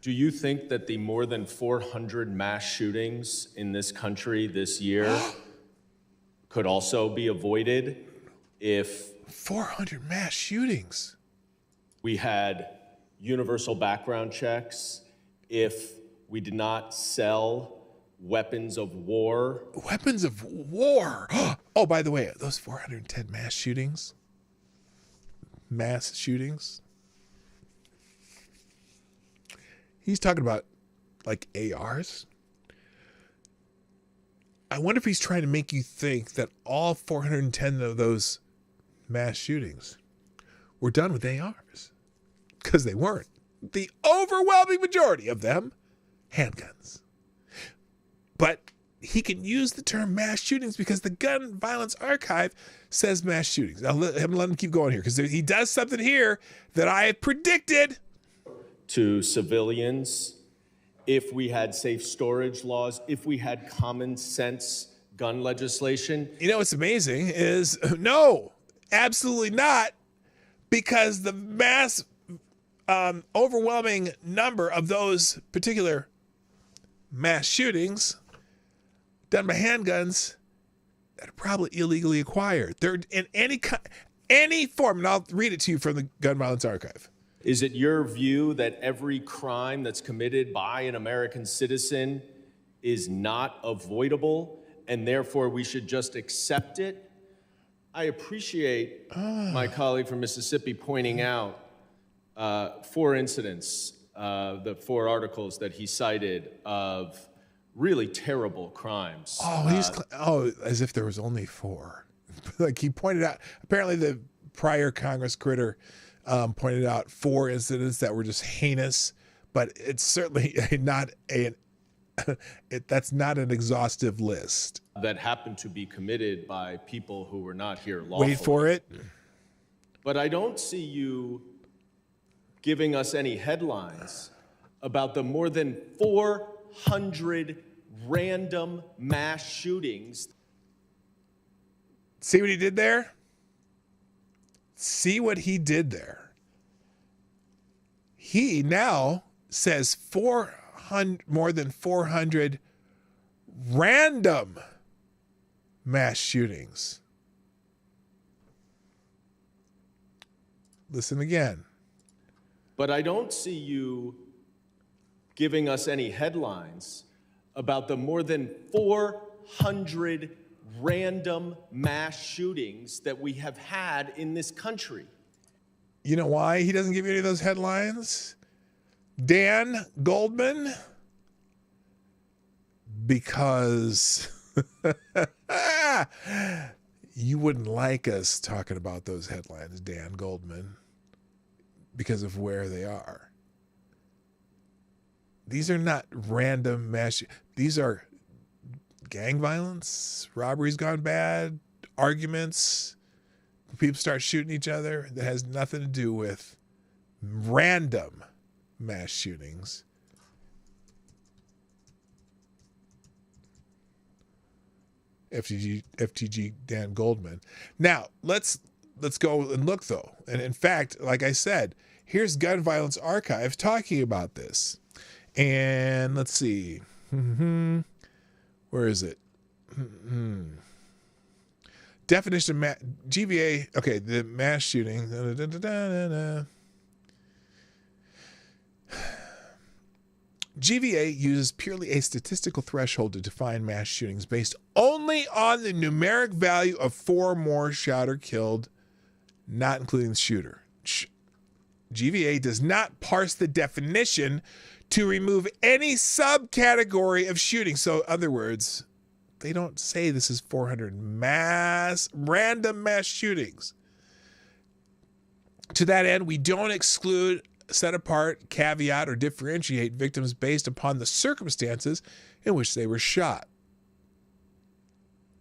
Do you think that the more than 400 mass shootings in this country this year could also be avoided if 400 mass shootings? We had universal background checks, if we did not sell weapons of war. Weapons of war? Oh, by the way, those 410 mass shootings, he's talking about like ARs. I wonder if he's trying to make you think that all 410 of those mass shootings were done with ARs, because they weren't. The overwhelming majority of them, handguns. But he can use the term mass shootings because the Gun Violence Archive says mass shootings. I'll let him keep going here because he does something here that I predicted. To civilians, if we had safe storage laws, if we had common sense gun legislation. What's amazing is no, absolutely not, because the mass overwhelming number of those particular mass shootings done by handguns that are probably illegally acquired. They're in any form, and I'll read it to you from the Gun Violence Archive. Is it your view that every crime that's committed by an American citizen is not avoidable, and therefore we should just accept it? I appreciate my colleague from Mississippi pointing out 4 incidents, the 4 articles that he cited of really terrible crimes. As if there was only 4. Like he pointed out, apparently the prior Congress critter pointed out 4 incidents that were just heinous, but it's certainly not that's not an exhaustive list. That happened to be committed by people who were not here lawfully. Wait for it. But I don't see you giving us any headlines about the more than 400 random mass shootings. See what he did there? See what he did there. He now says more than 400 random mass shootings. Listen again. But I don't see you giving us any headlines about the more than 400 random mass shootings that we have had in this country. You know why he doesn't give you any of those headlines? Dan Goldman? Because you wouldn't like us talking about those headlines, Dan Goldman, because of where they are. These are not random mass. These are gang violence, robberies gone bad, arguments, people start shooting each other. That has nothing to do with random mass shootings. FTG Dan Goldman. Now let's go and look though. And in fact, like I said, Here's Gun Violence Archive talking about this. And let's see. Where is it? Definition of GVA. Okay, the mass shooting. GVA uses purely a statistical threshold to define mass shootings based only on the numeric value of 4 or more shot or killed, not including the shooter. GVA does not parse the definition to remove any subcategory of shooting. So, in other words, they don't say this is 400 random mass shootings. To that end, we don't exclude, set apart, caveat, or differentiate victims based upon the circumstances in which they were shot.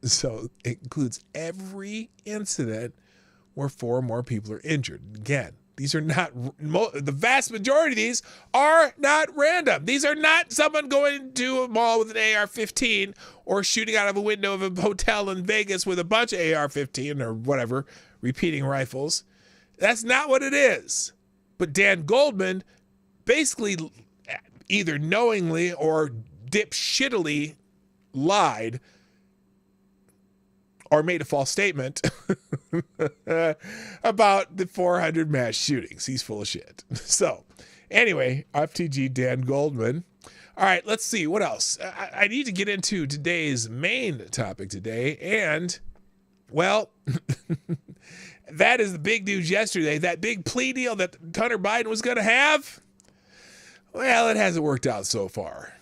So it includes every incident where 4 or more people are injured. Again, these are not, the vast majority of these are not random. These are not someone going to a mall with an AR-15 or shooting out of a window of a hotel in Vegas with a bunch of AR-15 or whatever, repeating rifles. That's not what it is. But Dan Goldman basically either knowingly or dipshittily lied or made a false statement about the 400 mass shootings. He's full of shit. So anyway, FTG Dan Goldman. All right, let's see. What else? I need to get into today's main topic today. And, well, that is the big news yesterday. That big plea deal that Hunter Biden was going to have. Well, it hasn't worked out so far.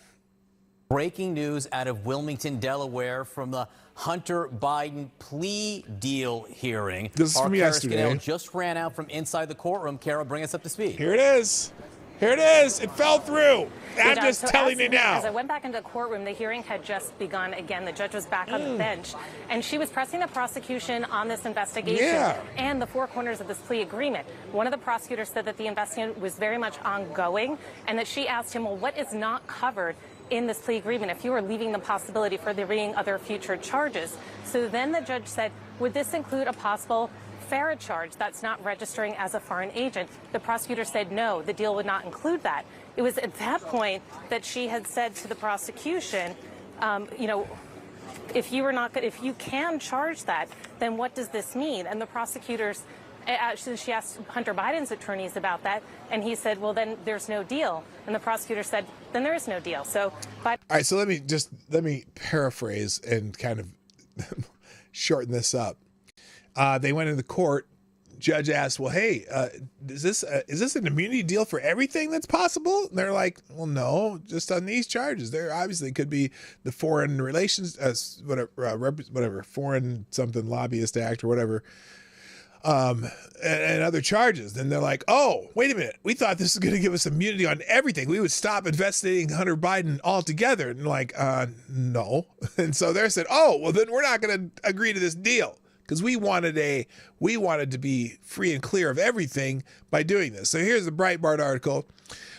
Breaking news out of Wilmington, Delaware, from the Hunter Biden plea deal hearing. This is from yesterday. Just ran out from inside the courtroom. Kara, bring us up to speed. Here it is. Here it is. It fell through. I'm just telling you now. As I went back into the courtroom, the hearing had just begun again. The judge was back on the bench, and she was pressing the prosecution on this investigation and the 4 corners of this plea agreement. One of the prosecutors said that the investigation was very much ongoing, and that she asked him, well, what is not covered in this plea agreement if you were leaving the possibility for there being other future charges? So then the judge said, would this include a possible FARA charge that's not registering as a foreign agent? The prosecutor said no, the deal would not include that. It was at that point that she had said to the prosecution, you know, if you can charge that, then what does this mean? And the prosecutors, she asked Hunter Biden's attorneys about that, and he said, well, then there's no deal. And the prosecutor said, then there is no deal. So, all right, so let me paraphrase and kind of shorten this up. They went into court. Judge asked, well, hey, is this an immunity deal for everything that's possible? And they're like, well, no, just on these charges. There obviously could be the Foreign Relations, whatever, Foreign something Lobbyist Act or whatever, and other charges. Then they're like, oh, wait a minute. We thought this was going to give us immunity on everything. We would stop investigating Hunter Biden altogether. And like, no. And so they said, oh, well, then we're not going to agree to this deal. Because we wanted to be free and clear of everything by doing this. So here's the Breitbart article.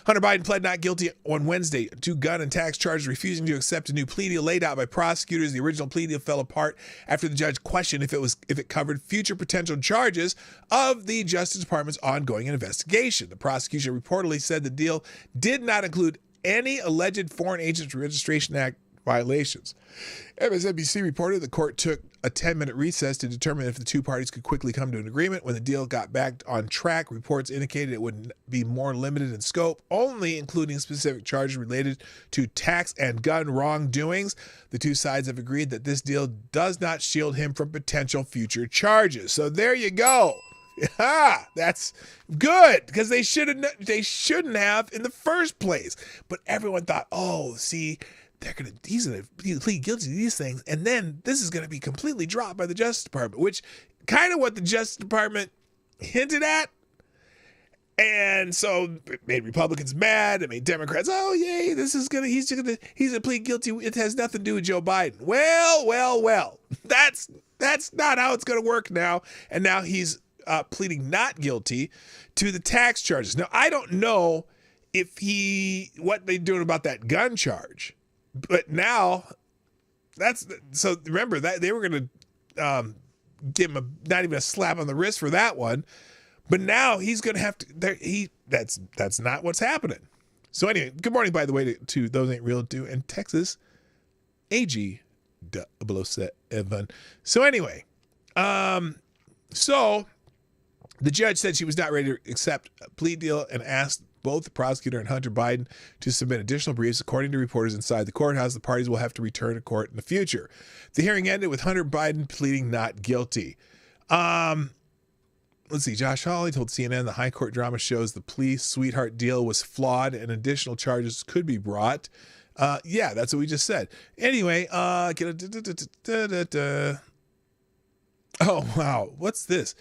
Hunter Biden pled not guilty on Wednesday to gun and tax charges, refusing to accept a new plea deal laid out by prosecutors. The original plea deal fell apart after the judge questioned if it covered future potential charges of the Justice Department's ongoing investigation. The prosecution reportedly said the deal did not include any alleged Foreign Agents Registration Act violations. MSNBC reported the court took a 10-minute recess to determine if the two parties could quickly come to an agreement. When the deal got back on track, reports indicated it would be more limited in scope, only including specific charges related to tax and gun wrongdoings. The two sides have agreed that this deal does not shield him from potential future charges. So there you go. Yeah, that's good, because they shouldn't have in the first place. But everyone thought, oh, see, he's going to plead guilty to these things, and then this is going to be completely dropped by the Justice Department, which kind of what the Justice Department hinted at. And so it made Republicans mad. It made Democrats, oh yay, he's going to plead guilty. It has nothing to do with Joe Biden. Well. That's not how it's going to work now. And now he's pleading not guilty to the tax charges. Now, I don't know what they're doing about that gun charge. But now, so remember that they were going to give him not even a slap on the wrist for that one. But now he's going to have to. That's not what's happening. So anyway, good morning, by the way, to those ain't real do in Texas, AG 007. So anyway, so the judge said she was not ready to accept a plea deal and asked both the prosecutor and Hunter Biden to submit additional briefs. According to reporters inside the courthouse, the parties will have to return to court in the future. The hearing ended with Hunter Biden pleading not guilty. Let's see. Josh Hawley told CNN the high court drama shows the plea sweetheart deal was flawed and additional charges could be brought. Yeah, that's what we just said. Anyway, oh, wow. What's this?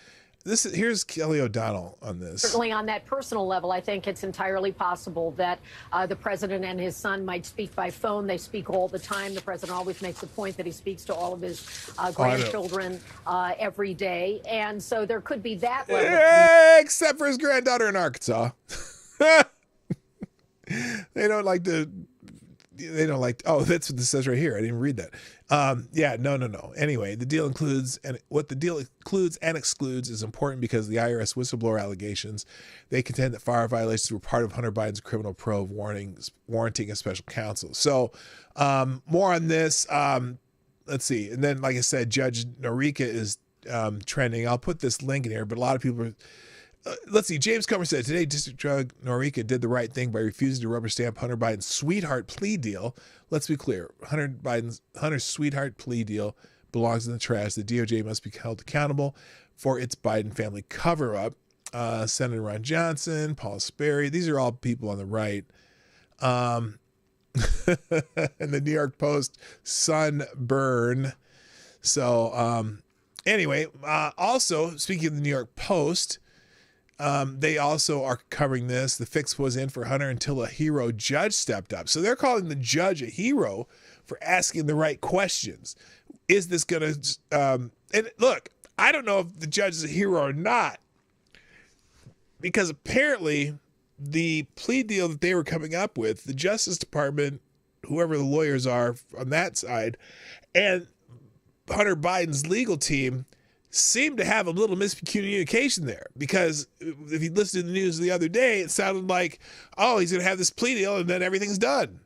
Here's Kelly O'Donnell on this. Certainly on that personal level, I think it's entirely possible that the president and his son might speak by phone. They speak all the time. The president always makes the point that he speaks to all of his grandchildren every day. And so there could be that level. Except for his granddaughter in Arkansas. They don't like, oh, that's what this says right here. I didn't read that. Yeah, no. Anyway, the deal includes, and what the deal includes and excludes is important because the IRS whistleblower allegations, they contend that FAR violations were part of Hunter Biden's criminal probe warranting a special counsel. So more on this. Let's see. And then, like I said, Judge Norica is trending. I'll put this link in here, but a lot of people are, let's see. James Comer said, today, District Judge Norica did the right thing by refusing to rubber stamp Hunter Biden's sweetheart plea deal. Let's be clear. Hunter's sweetheart plea deal belongs in the trash. The DOJ must be held accountable for its Biden family cover-up. Senator Ron Johnson, Paul Sperry, these are all people on the right. And the New York Post, Sunburn. So anyway, also, speaking of the New York Post, they also are covering this. The fix was in for Hunter until a hero judge stepped up. So they're calling the judge a hero for asking the right questions. Is this going to... and look, I don't know if the judge is a hero or not, because apparently the plea deal that they were coming up with, the Justice Department, whoever the lawyers are on that side, and Hunter Biden's legal team seemed to have a little miscommunication there, because if you listened to the news the other day, it sounded like, oh, he's going to have this plea deal and then everything's done.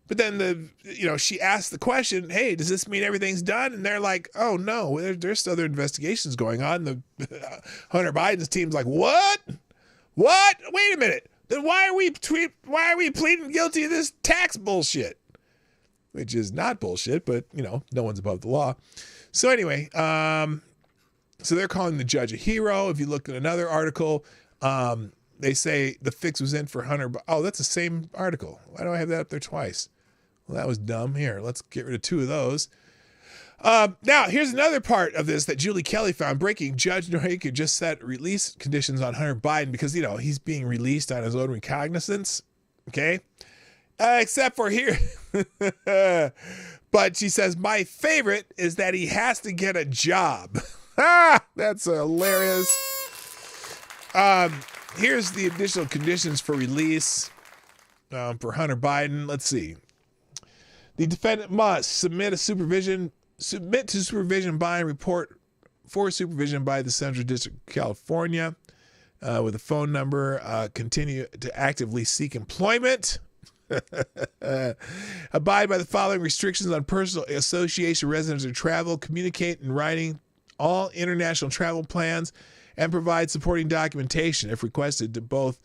But then she asked the question, hey, does this mean everything's done? And they're like, oh no, there's other investigations going on. The Hunter Biden's team's like, what? Wait a minute. Then why are we pleading guilty of this tax bullshit? Which is not bullshit, but no one's above the law. So anyway, so they're calling the judge a hero. If you look at another article, they say the fix was in for Hunter. Oh, that's the same article. Why do I have that up there twice? Well, that was dumb. Here, let's get rid of two of those. Now, here's another part of this that Julie Kelly found. Breaking: Judge Norica just set release conditions on Hunter Biden because, he's being released on his own recognizance. Okay? Except for here. But she says, my favorite is that he has to get a job. That's hilarious. Here's the additional conditions for release for Hunter Biden. Let's see. The defendant must submit to supervision by and report for supervision by the Central District of California with a phone number. Continue to actively seek employment. Abide by the following restrictions on personal association, residence, or travel. Communicate in writing all international travel plans and provide supporting documentation if requested to both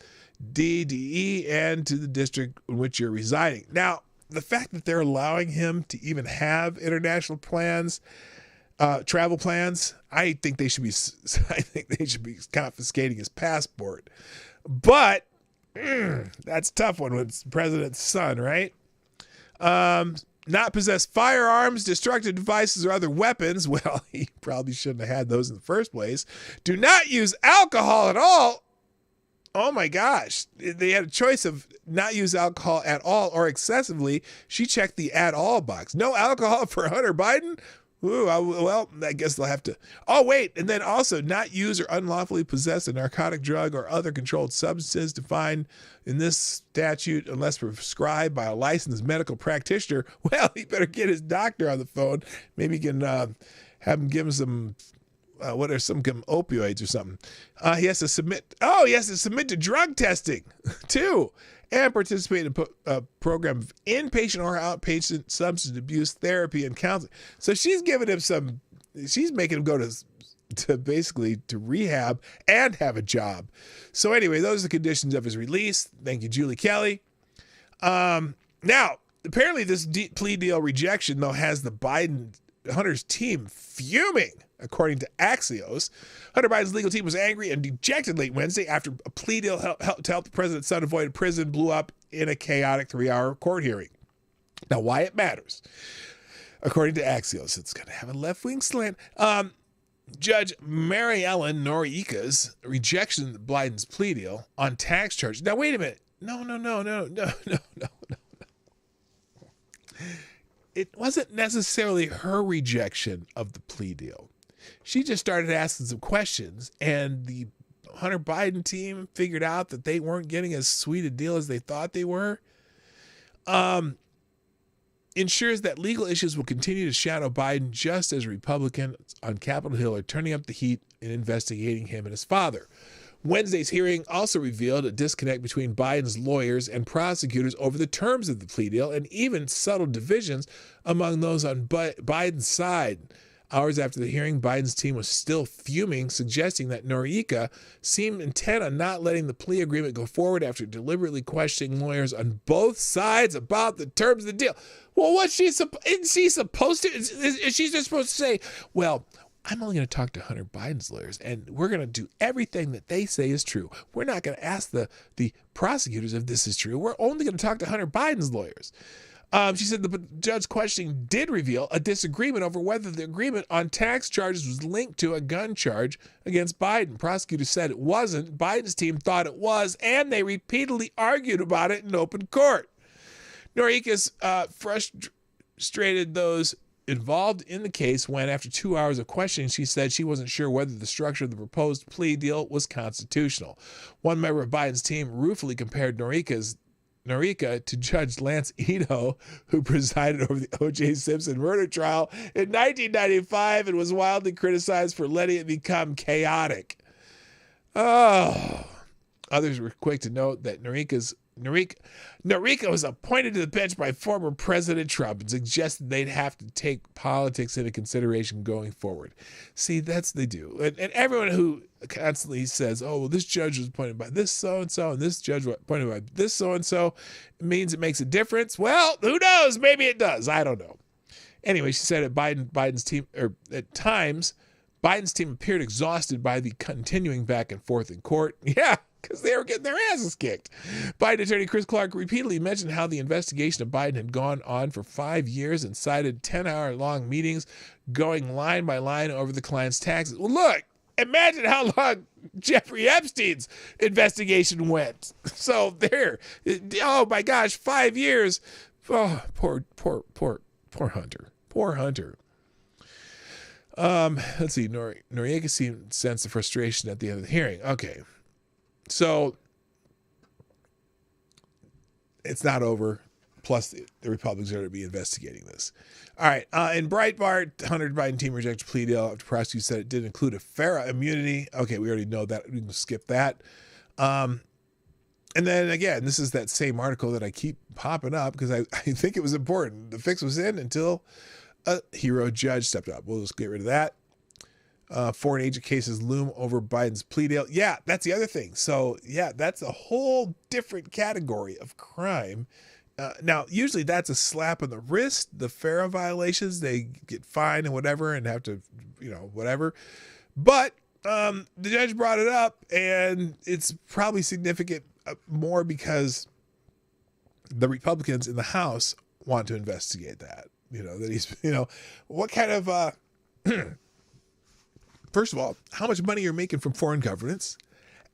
DDE and to the district in which you're residing. Now, the fact that they're allowing him to even have international plans, travel plans, I think they should be confiscating his passport. But that's a tough one with the president's son, right? Not possess firearms, destructive devices, or other weapons. Well, he probably shouldn't have had those in the first place. Do not use alcohol at all. Oh my gosh. They had a choice of not use alcohol at all or excessively. She checked the at all box. No alcohol for Hunter Biden? Ooh, well, I guess they'll have to. Oh, wait. And then also not use or unlawfully possess a narcotic drug or other controlled substances defined in this statute unless prescribed by a licensed medical practitioner. Well, he better get his doctor on the phone. Maybe he can have him give him some what are some opioids or something. He has to submit to drug testing too, and participate in a program of inpatient or outpatient substance abuse therapy and counseling. So she's giving him she's making him go to basically to rehab and have a job. So anyway, those are the conditions of his release. Thank you, Julie Kelly. Now, apparently this plea deal rejection, though, has the Hunter's team fuming, according to Axios. Hunter Biden's legal team was angry and dejected late Wednesday after a plea deal to help the president's son avoid prison blew up in a chaotic 3-hour court hearing. Now, why it matters. According to Axios, it's going to have a left-wing slant. Judge Mary Ellen Norieka's rejection of Biden's plea deal on tax charges. Now, wait a minute. No. It wasn't necessarily her rejection of the plea deal. She just started asking some questions, and the Hunter Biden team figured out that they weren't getting as sweet a deal as they thought they were. Ensures that legal issues will continue to shadow Biden just as Republicans on Capitol Hill are turning up the heat in investigating him and his father. Wednesday's hearing also revealed a disconnect between Biden's lawyers and prosecutors over the terms of the plea deal, and even subtle divisions among those on Biden's side. Hours after the hearing, Biden's team was still fuming, suggesting that Norieka seemed intent on not letting the plea agreement go forward after deliberately questioning lawyers on both sides about the terms of the deal. Well, isn't she supposed to? Is she just supposed to say, well, I'm only going to talk to Hunter Biden's lawyers, and we're going to do everything that they say is true. We're not going to ask the prosecutors if this is true. We're only going to talk to Hunter Biden's lawyers. She said the judge's questioning did reveal a disagreement over whether the agreement on tax charges was linked to a gun charge against Biden. Prosecutors said it wasn't. Biden's team thought it was, and they repeatedly argued about it in open court. Norieka's frustrated those involved in the case when, after 2 hours of questioning, she said she wasn't sure whether the structure of the proposed plea deal was constitutional. One member of Biden's team ruefully compared Norieka to Judge Lance Ito, who presided over the O.J. Simpson murder trial in 1995 and was wildly criticized for letting it become chaotic. Oh. Others were quick to note that Norieka was appointed to the bench by former President Trump and suggested they'd have to take politics into consideration going forward. See, that's what they do. And everyone who constantly says, oh, well, this judge was appointed by this so-and-so and this judge was appointed by this so-and-so, means it makes a difference. Well, who knows? Maybe it does. I don't know. Anyway, she said at times, Biden's team appeared exhausted by the continuing back and forth in court. Yeah, because they were getting their asses kicked. Biden attorney Chris Clark repeatedly mentioned how the investigation of Biden had gone on for 5 years and cited 10-hour-long meetings going line by line over the client's taxes. Well, look, imagine how long Jeffrey Epstein's investigation went. So there, oh my gosh, 5 years. Oh, poor Hunter. Poor Hunter. Let's see. Norieka seemed to sense the frustration at the end of the hearing. Okay. So it's not over. Plus, the Republicans are going to be investigating this. All right. In Breitbart, Hunter Biden team rejected plea deal after prosecutors said it didn't include a FARA immunity. Okay, we already know that. We can skip that. And then again, this is that same article that I keep popping up because I think it was important. The fix was in until a hero judge stepped up. We'll just get rid of that. Foreign agent cases loom over Biden's plea deal. Yeah, that's the other thing. So, yeah, that's a whole different category of crime. Now, usually that's a slap on the wrist. The FARA violations, they get fined and whatever and have to, whatever. But the judge brought it up, and it's probably significant more because the Republicans in the House want to investigate that. That he's, what kind of, first of all, how much money you're making from foreign governments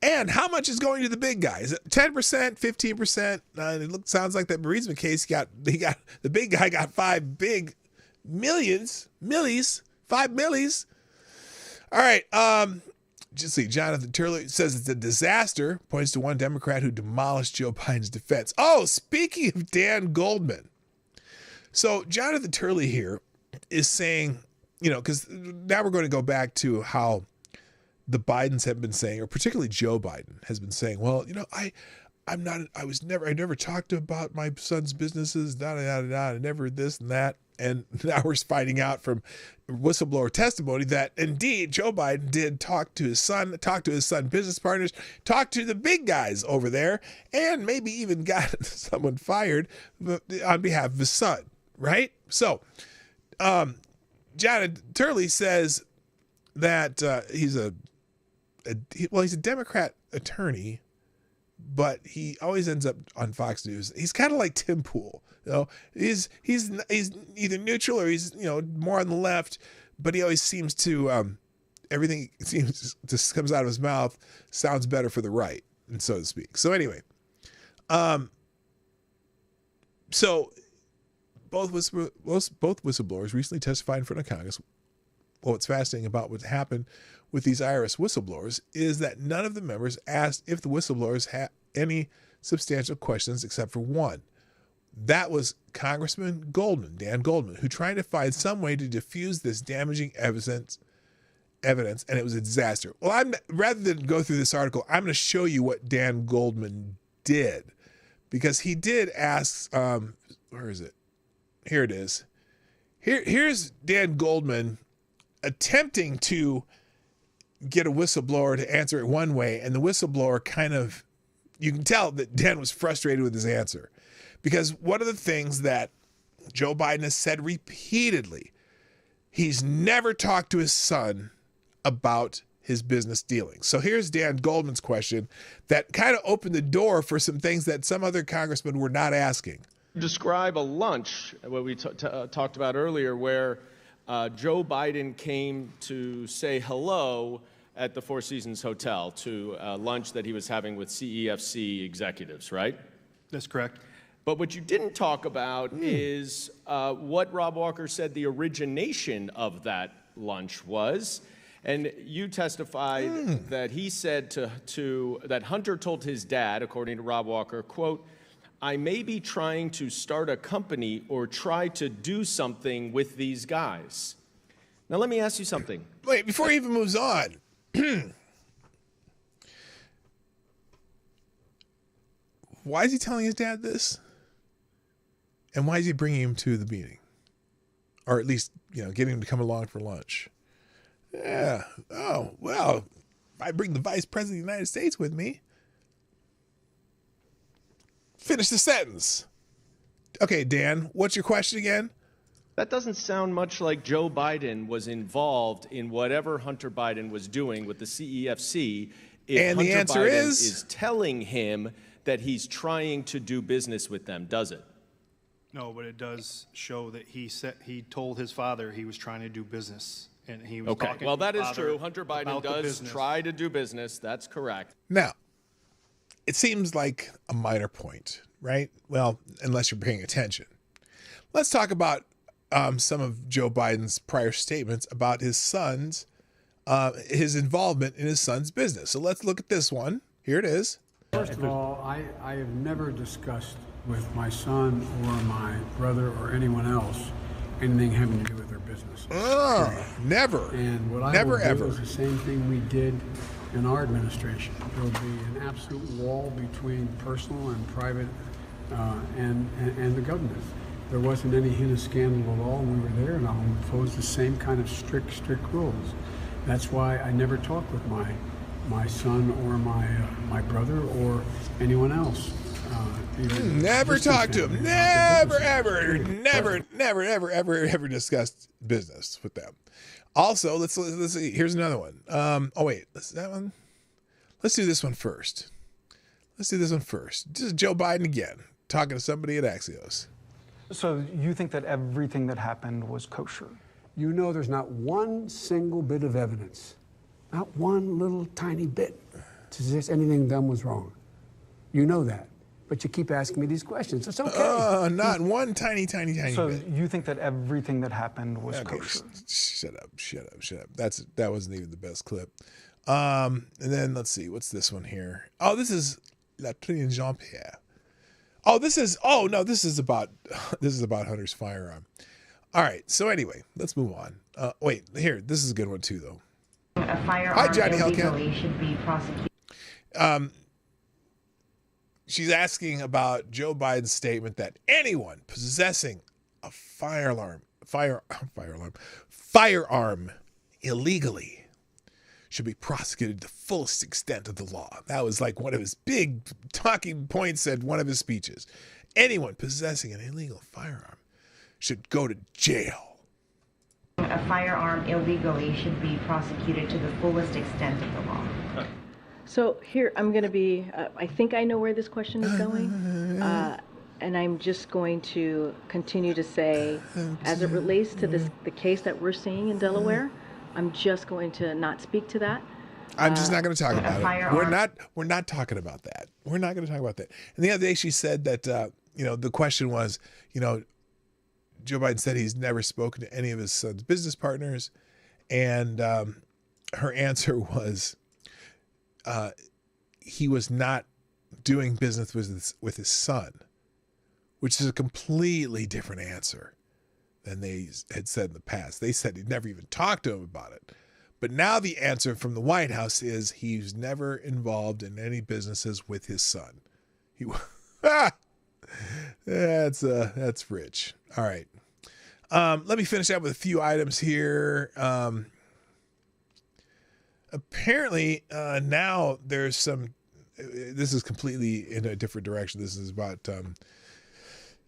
and how much is going to the big guys? 10%, 15%. Sounds like that Burisma case the big guy got 5 big millies, 5 millies. All right. Just see, Jonathan Turley says it's a disaster, points to one Democrat who demolished Joe Biden's defense. Oh, speaking of Dan Goldman. So Jonathan Turley here is saying because now we're going to go back to how the Bidens have been saying, or particularly Joe Biden has been saying, well, I never talked about my son's businesses, I never this and that. And now we're finding out from whistleblower testimony that indeed Joe Biden did talk to his son business partners, talk to the big guys over there, and maybe even got someone fired on behalf of his son, right? So, John Turley says that he's a Democrat attorney, but he always ends up on Fox News. He's kind of like Tim Pool. He's either neutral or he's more on the left, but he always seems to everything seems just comes out of his mouth sounds better for the right, and so to speak. So anyway, so both whistleblowers recently testified in front of Congress. Well, what's fascinating about what happened with these IRS whistleblowers is that none of the members asked if the whistleblowers had any substantial questions except for one. That was Congressman Goldman, Dan Goldman, who tried to find some way to diffuse this damaging evidence, and it was a disaster. Well, rather than go through this article, I'm going to show you what Dan Goldman did, because he did ask, where is it? Here it is. Here's Dan Goldman attempting to get a whistleblower to answer it one way, and the whistleblower you can tell that Dan was frustrated with his answer. Because one of the things that Joe Biden has said repeatedly, he's never talked to his son about his business dealings. So here's Dan Goldman's question that kind of opened the door for some things that some other congressmen were not asking. Describe a lunch, what we talked about earlier, where Joe Biden came to say hello at the Four Seasons Hotel to a lunch that he was having with CEFC executives, right? That's correct. But what you didn't talk about is what Rob Walker said the origination of that lunch was. And you testified that he said that Hunter told his dad, according to Rob Walker, quote, "I may be trying to start a company or try to do something with these guys." Now, let me ask you something. Wait, before he even moves on. Why is he telling his dad this? And why is he bringing him to the meeting? Or at least, getting him to come along for lunch. Yeah. Oh, well, if I bring the vice president of the United States with me. Finish the sentence. Okay, Dan, what's your question again? That doesn't sound much like Joe Biden was involved in whatever Hunter Biden was doing with the CEFC. If the answer Biden is telling him that he's trying to do business with them, does it? No, but it does show that he told his father he was trying to do business, and he was talking well, to that his is father true. Hunter Biden about the does business. try to do business. That's correct. Now, it seems like a minor point, right? Well, unless you're paying attention. Let's talk about some of Joe Biden's prior statements about his son's, his involvement in his son's business. So let's look at this one. Here it is. First of all, I have never discussed with my son or my brother or anyone else anything having to do with their business. Never. And what I will do is the same thing we did in our administration. There will be an absolute wall between personal and private and the government. There wasn't any hint of scandal at all when we were there, and I'll impose the same kind of strict rules. That's why I never talk with my son or my brother or anyone else. Never talk to him. Never, ever discussed business with them. Also, let's see. Here's another one. Oh wait, that one. Let's do this one first. This is Joe Biden again, talking to somebody at Axios. So you think that everything that happened was kosher? You know there's not one single bit of evidence, not one little tiny bit, to suggest anything done was wrong. You know that. But you keep asking me these questions. It's okay. Not one tiny bit. So you think that everything that happened was kosher? Shut up. That wasn't even the best clip. And then let's see. What's this one here? Oh, this is La Trine Jean-Pierre. This is about Hunter's firearm. All right. So anyway, let's move on. Wait, here. This is a good one too, though. A firearm Hi, Johnny illegally should be prosecuted. She's asking about Joe Biden's statement that anyone possessing a firearm illegally should be prosecuted to the fullest extent of the law. That was like one of his big talking points at one of his speeches. Anyone possessing an illegal firearm should go to jail. A firearm illegally should be prosecuted to the fullest extent of the law. So here, I'm going to be, I think I know where this question is going, and I'm just going to continue to say, as it relates to the case that we're seeing in Delaware, I'm just going to not speak to that. I'm just not going to talk about it. We're not talking about that. We're not going to talk about that. And the other day she said that, the question was, Joe Biden said he's never spoken to any of his son's business partners. And her answer was, he was not doing business with his son, which is a completely different answer than they had said in the past. They said he'd never even talked to him about it. But now the answer from the White House is he's never involved in any businesses with his son. That's rich. All right. Let me finish up with a few items here. Apparently, now there's some, this is completely in a different direction. This is about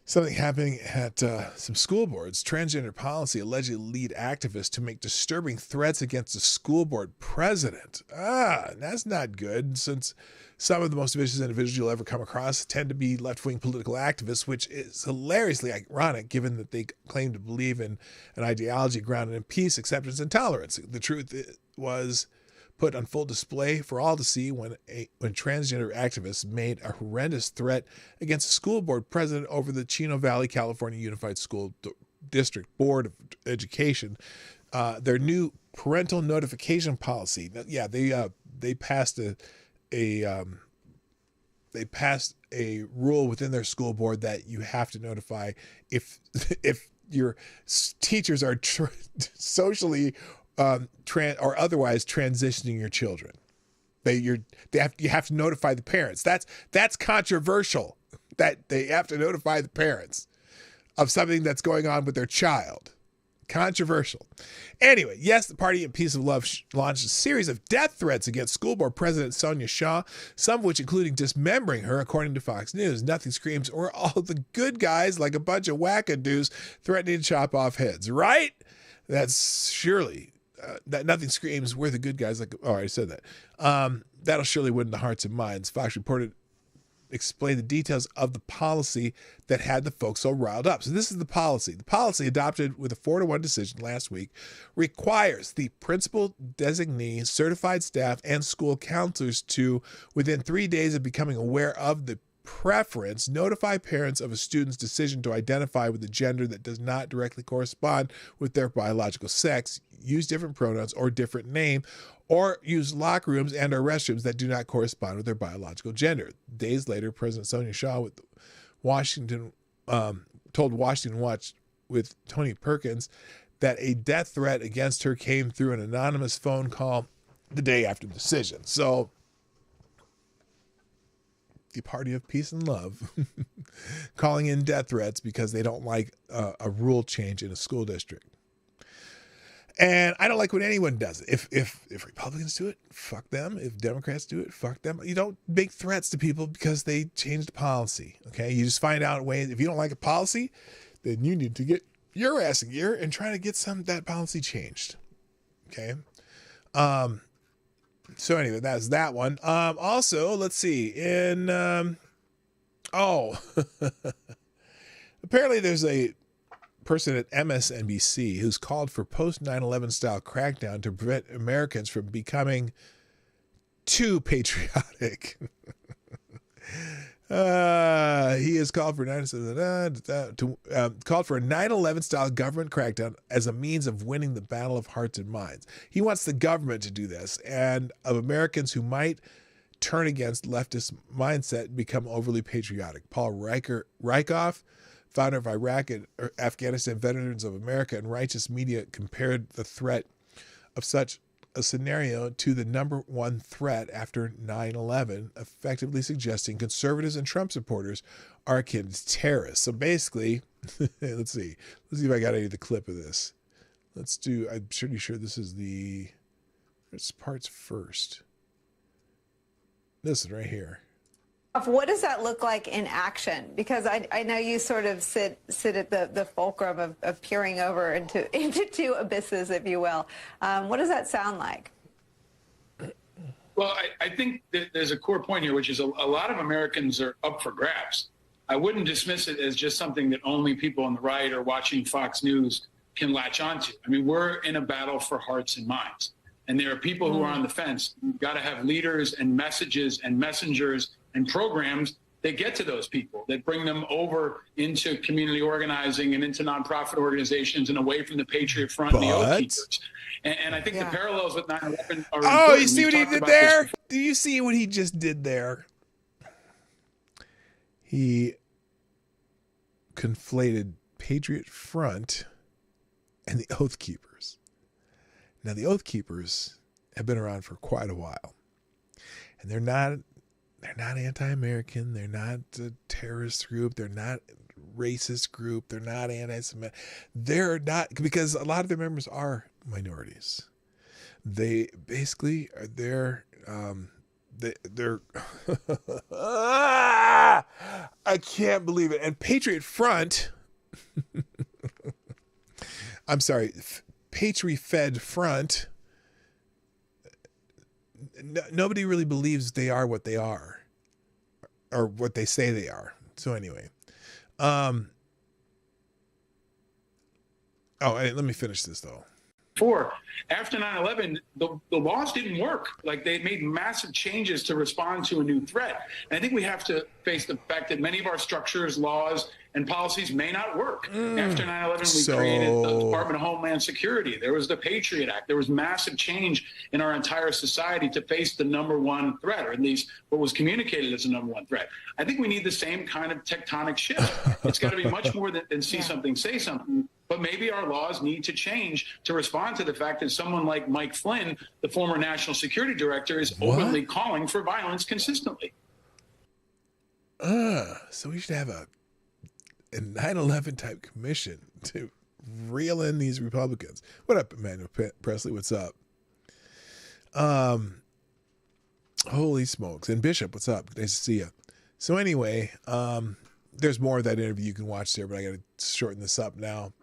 something happening at some school boards. Transgender policy allegedly lead activists to make disturbing threats against a school board president. That's not good, since some of the most vicious individuals you'll ever come across tend to be left-wing political activists, which is hilariously ironic given that they claim to believe in an ideology grounded in peace, acceptance, and tolerance. The truth was put on full display for all to see when transgender activists made a horrendous threat against a school board president over the Chino Valley, California Unified School District Board of Education. Their new parental notification policy. Yeah, they passed a rule within their school board that you have to notify if your teachers are socially or otherwise transitioning your children. You have to notify the parents. That's controversial, that they have to notify the parents of something that's going on with their child. Controversial. Anyway, yes, the Party of Peace and Love launched a series of death threats against school board president Sonia Shaw, some of which including dismembering her, according to Fox News. Nothing screams, or all the good guys like a bunch of wackadoos threatening to chop off heads, right? That's surely... that nothing screams, we're the good guys. I said that. That'll surely win the hearts and minds. Fox explained the details of the policy that had the folks so riled up. So this is the policy. The policy, adopted with a 4-1 decision last week, requires the principal, designee, certified staff, and school counselors to, within 3 days of becoming aware of the preference, notify parents of a student's decision to identify with a gender that does not directly correspond with their biological sex, use different pronouns or different name, or use locker rooms and or restrooms that do not correspond with their biological gender. Days later, President Sonia Shaw told Washington Watch with Tony Perkins that a death threat against her came through an anonymous phone call the day after the decision. So the Party of Peace and Love calling in death threats because they don't like a rule change in a school district. And I don't like when anyone does it. If Republicans do it, fuck them. If Democrats do it, fuck them. You don't make threats to people because they changed policy. Okay, you just find out ways. If you don't like a policy, then you need to get your ass in gear and try to get that policy changed. Okay. So anyway, that's that one. Also, let's see. Apparently there's a person at MSNBC who's called for post 9/11 style crackdown to prevent Americans from becoming too patriotic. He has called for a 9/11 style government crackdown as a means of winning the battle of hearts and minds. He wants the government to do this, and of Americans who might turn against leftist mindset and become overly patriotic. Paul Rieckhoff, founder of Iraq and Afghanistan Veterans of America, and righteous media compared the threat of such a scenario to the number one threat after 9/11, effectively suggesting conservatives and Trump supporters are akin to terrorists. So basically, let's see if I got any of the clip of this. I'm pretty sure this is this part's first. Listen right here. What does that look like in action? Because I know you sort of sit at the fulcrum of peering over into two abysses, if you will. What does that sound like? Well, I think that there's a core point here, which is a lot of Americans are up for grabs. I wouldn't dismiss it as just something that only people on the right or watching Fox News can latch onto. I mean, we're in a battle for hearts and minds. And there are people who are on the fence. You've got to have leaders and messages and messengers and programs that get to those people, that bring them over into community organizing and into nonprofit organizations and away from the Patriot Front and the Oath Keepers. And I think the parallels with 9/11 are important. You see what he did there? Do you see what he just did there? He conflated Patriot Front and the Oath Keepers. Now, the Oath Keepers have been around for quite a while, and they're not anti-American. They're not a terrorist group. They're not a racist group. They're not anti-Semitic. They're not, because a lot of their members are minorities. They basically are they're I can't believe it. And Patriot Front, I'm sorry, Patriot Fed Front, nobody really believes they are what they are or what they say they are. So anyway, let me finish this though. After 9/11, the laws didn't work. Like, they made massive changes to respond to a new threat. And I think we have to face the fact that many of our structures, laws, and policies may not work. After 9/11, we created the Department of Homeland Security. There was the Patriot Act. There was massive change in our entire society to face the number one threat, or at least what was communicated as the number one threat. I think we need the same kind of tectonic shift. It's got to be much more than see something, say something. But maybe our laws need to change to respond to the fact that someone like Mike Flynn, the former national security director, is openly calling for violence consistently. So we should have a 9/11 type commission to reel in these Republicans. What up, Emmanuel Presley? What's up? Holy smokes. And Bishop, what's up? Nice to see you. So anyway, there's more of that interview you can watch there, but I got to shorten this up now.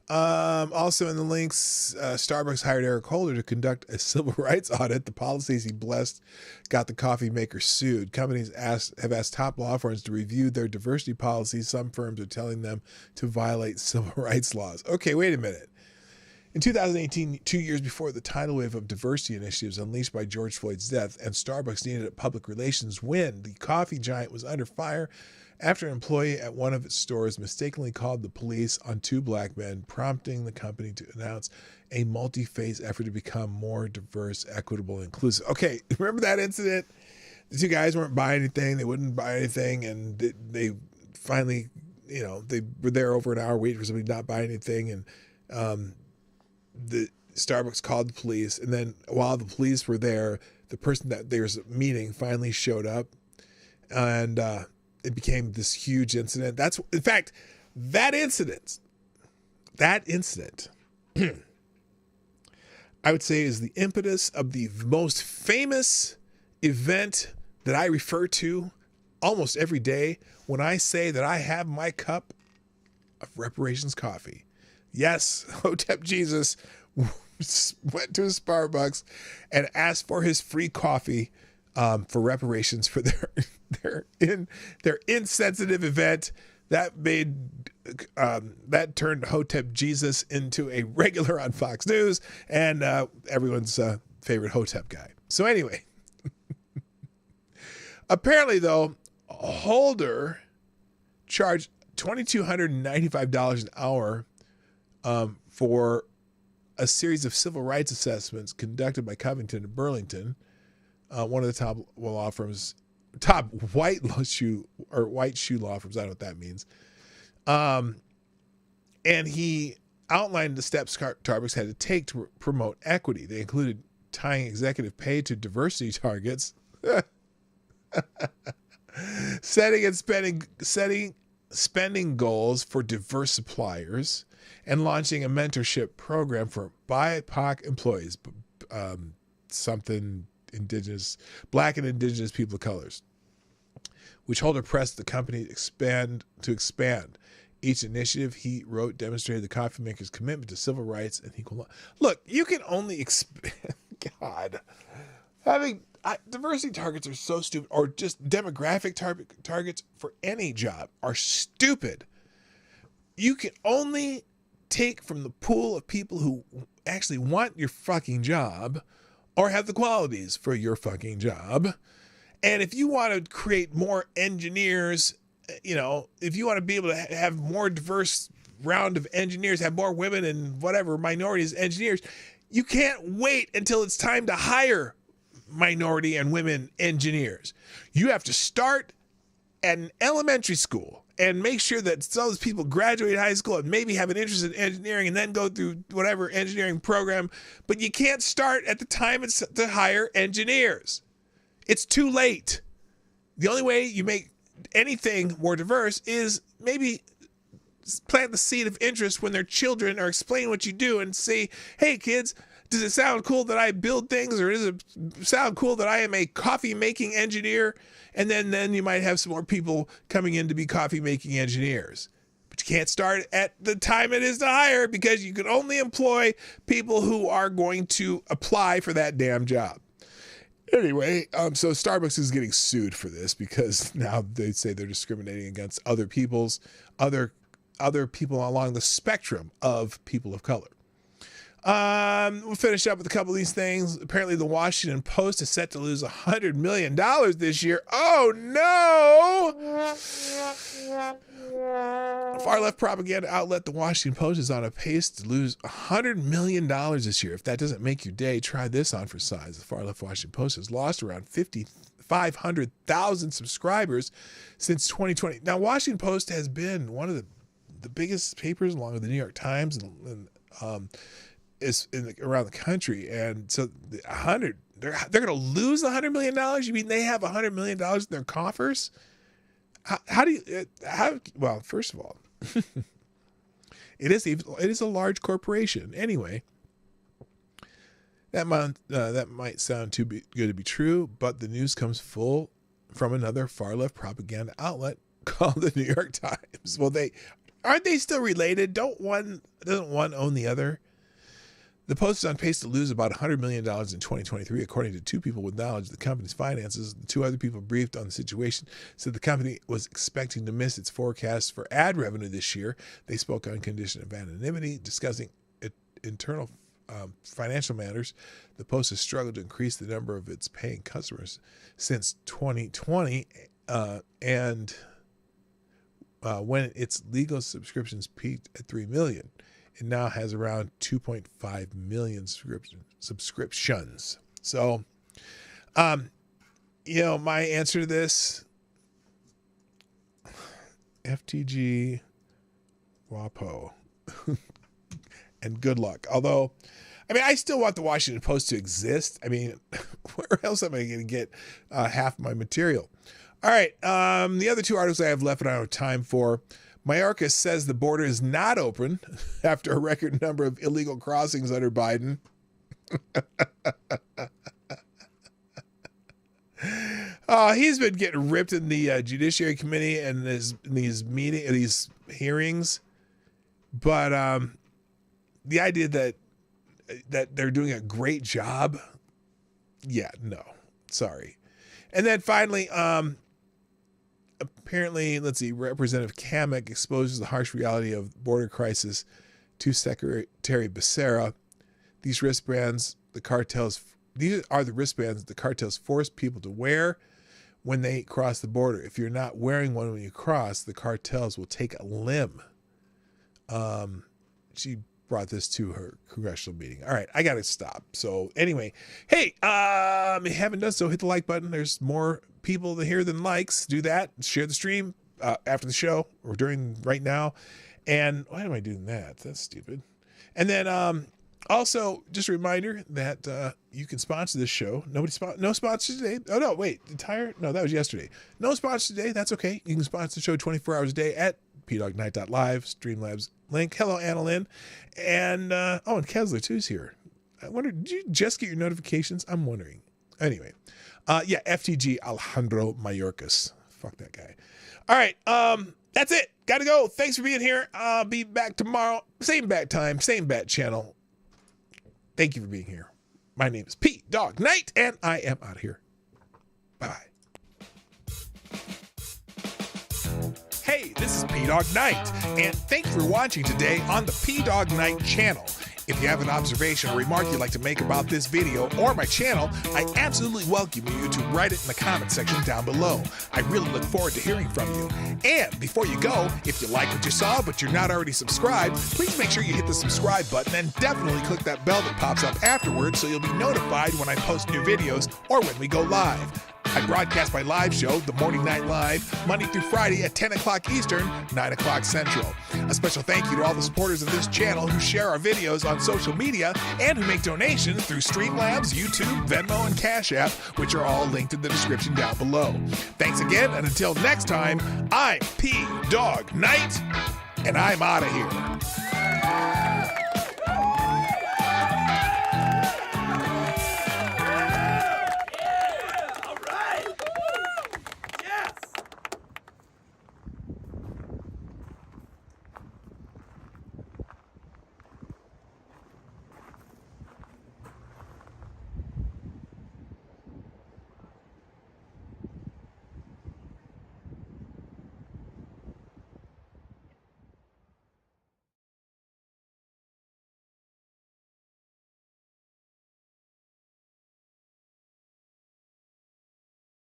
Also in the links, Starbucks hired Eric Holder to conduct a civil rights audit. The policies he blessed got the coffee maker sued. Companies have asked top law firms to review their diversity policies. Some firms are telling them to violate civil rights laws. Okay, wait a minute. In 2018, 2 years before the tidal wave of diversity initiatives unleashed by George Floyd's death, and Starbucks needed a public relations win, the coffee giant was under fire after an employee at one of its stores mistakenly called the police on two black men, prompting the company to announce a multi-phase effort to become more diverse, equitable, and inclusive. Okay, remember that incident? The two guys weren't buying anything. They wouldn't buy anything, and they finally, they were there over an hour waiting for somebody to not buy anything, and the Starbucks called the police, and then while the police were there, the person that they was meeting finally showed up, and it became this huge incident. In fact, that incident, I would say, is the impetus of the most famous event that I refer to almost every day when I say that I have my cup of reparations coffee. Yes, Hotep Jesus went to a Starbucks and asked for his free coffee for reparations for their insensitive event that turned Hotep Jesus into a regular on Fox News and everyone's favorite Hotep guy. So anyway, apparently though, Holder charged $2,295 an hour for a series of civil rights assessments conducted by Covington and Burlington, one of the top law firms, top white shoe law firms. I don't know what that means. And he outlined the steps Starbucks had to take to promote equity. They included tying executive pay to diversity targets, setting spending goals for diverse suppliers, and launching a mentorship program for BIPOC employees, something indigenous, Black and indigenous people of colors, which Holder pressed the company to expand. Each initiative, he wrote, demonstrated the coffee maker's commitment to civil rights and equal law. Look, you can only expand. God, having diversity targets are so stupid, or just demographic targets for any job are stupid. You can only take from the pool of people who actually want your fucking job or have the qualities for your fucking job. And if you want to create more engineers, if you want to be able to have more diverse round of engineers, have more women and whatever minorities engineers, you can't wait until it's time to hire minority and women engineers. You have to start at an elementary school and make sure that some of those people graduate high school and maybe have an interest in engineering and then go through whatever engineering program. But you can't start at the time it's to hire engineers. It's too late. The only way you make anything more diverse is maybe plant the seed of interest when their children are explaining what you do and say, hey kids, does it sound cool that I build things, or does it sound cool that I am a coffee making engineer? And then you might have some more people coming in to be coffee making engineers. But you can't start at the time it is to hire, because you can only employ people who are going to apply for that damn job. Anyway, so Starbucks is getting sued for this because now they say they're discriminating against other people along the spectrum of people of color. We'll finish up with a couple of these things. Apparently, the Washington Post is set to lose $100 million this year. Oh no! Far-left propaganda outlet The Washington Post is on a pace to lose $100 million this year. If that doesn't make your day, try this on for size. The far-left Washington Post has lost around 500,000 subscribers since 2020. Now, Washington Post has been one of the biggest papers, along with the New York Times, and around the country. And so they're going to lose $100 million? You mean they have $100 million in their coffers? Well, first of all, it is a large corporation. Anyway, that might sound too good to be true, but the news comes full from another far-left propaganda outlet called the New York Times. Well, aren't they still related? Doesn't one own the other? The Post is on pace to lose about $100 million in 2023, according to two people with knowledge of the company's finances. The two other people briefed on the situation said the company was expecting to miss its forecast for ad revenue this year. They spoke on condition of anonymity, discussing internal financial matters. The Post has struggled to increase the number of its paying customers since 2020, and when its legal subscriptions peaked at 3 million. It now has around 2.5 million subscriptions. So, my answer to this, FTG, WAPO, and good luck. Although, I still want the Washington Post to exist. Where else am I going to get half my material? All right, the other two articles I have left and I don't have time for. Mayorkas says the border is not open after a record number of illegal crossings under Biden. He's been getting ripped in the Judiciary Committee and these hearings. But the idea that they're doing a great job, yeah, no, sorry. And then finally, apparently, Representative Kamek exposes the harsh reality of the border crisis to Secretary Becerra. These are the wristbands the cartels force people to wear when they cross the border. If you're not wearing one when you cross, the cartels will take a limb. She brought this to her congressional meeting. All right, I got to stop. So anyway, hey, if you haven't done so, hit the like button. There's more people here than likes. Do that. Share the stream. after the show or right now. And why am I doing that? That's stupid. And then also, just a reminder that you can sponsor this show. No sponsors today. Oh, no, wait. No, that was yesterday. No sponsors today. That's okay. You can sponsor the show 24 hours a day at pdognight.live, Streamlabs link. Hello, Annalyn. And, and Kessler, too's here. I wonder, did you just get your notifications? I'm wondering. Anyway. FTG Alejandro Mayorkas. Fuck that guy. All right. That's it. Gotta go. Thanks for being here. I'll be back tomorrow. Same bat time, same bat channel. Thank you for being here. My name is P Dog Knight, and I am out of here. Bye. Hey, this is P Dog Knight, and thank you for watching today on the P Dog Knight channel. If you have an observation or remark you'd like to make about this video or my channel, I absolutely welcome you to write it in the comment section down below. I really look forward to hearing from you. And before you go, if you like what you saw but you're not already subscribed, please make sure you hit the subscribe button and definitely click that bell that pops up afterwards so you'll be notified when I post new videos or when we go live. I broadcast my live show, The Morning Night Live, Monday through Friday at 10 o'clock Eastern, 9 o'clock Central. A special thank you to all the supporters of this channel who share our videos on social media and who make donations through Streamlabs, YouTube, Venmo, and Cash App, which are all linked in the description down below. Thanks again, and until next time, I'm P Dog Knight, and I'm out of here.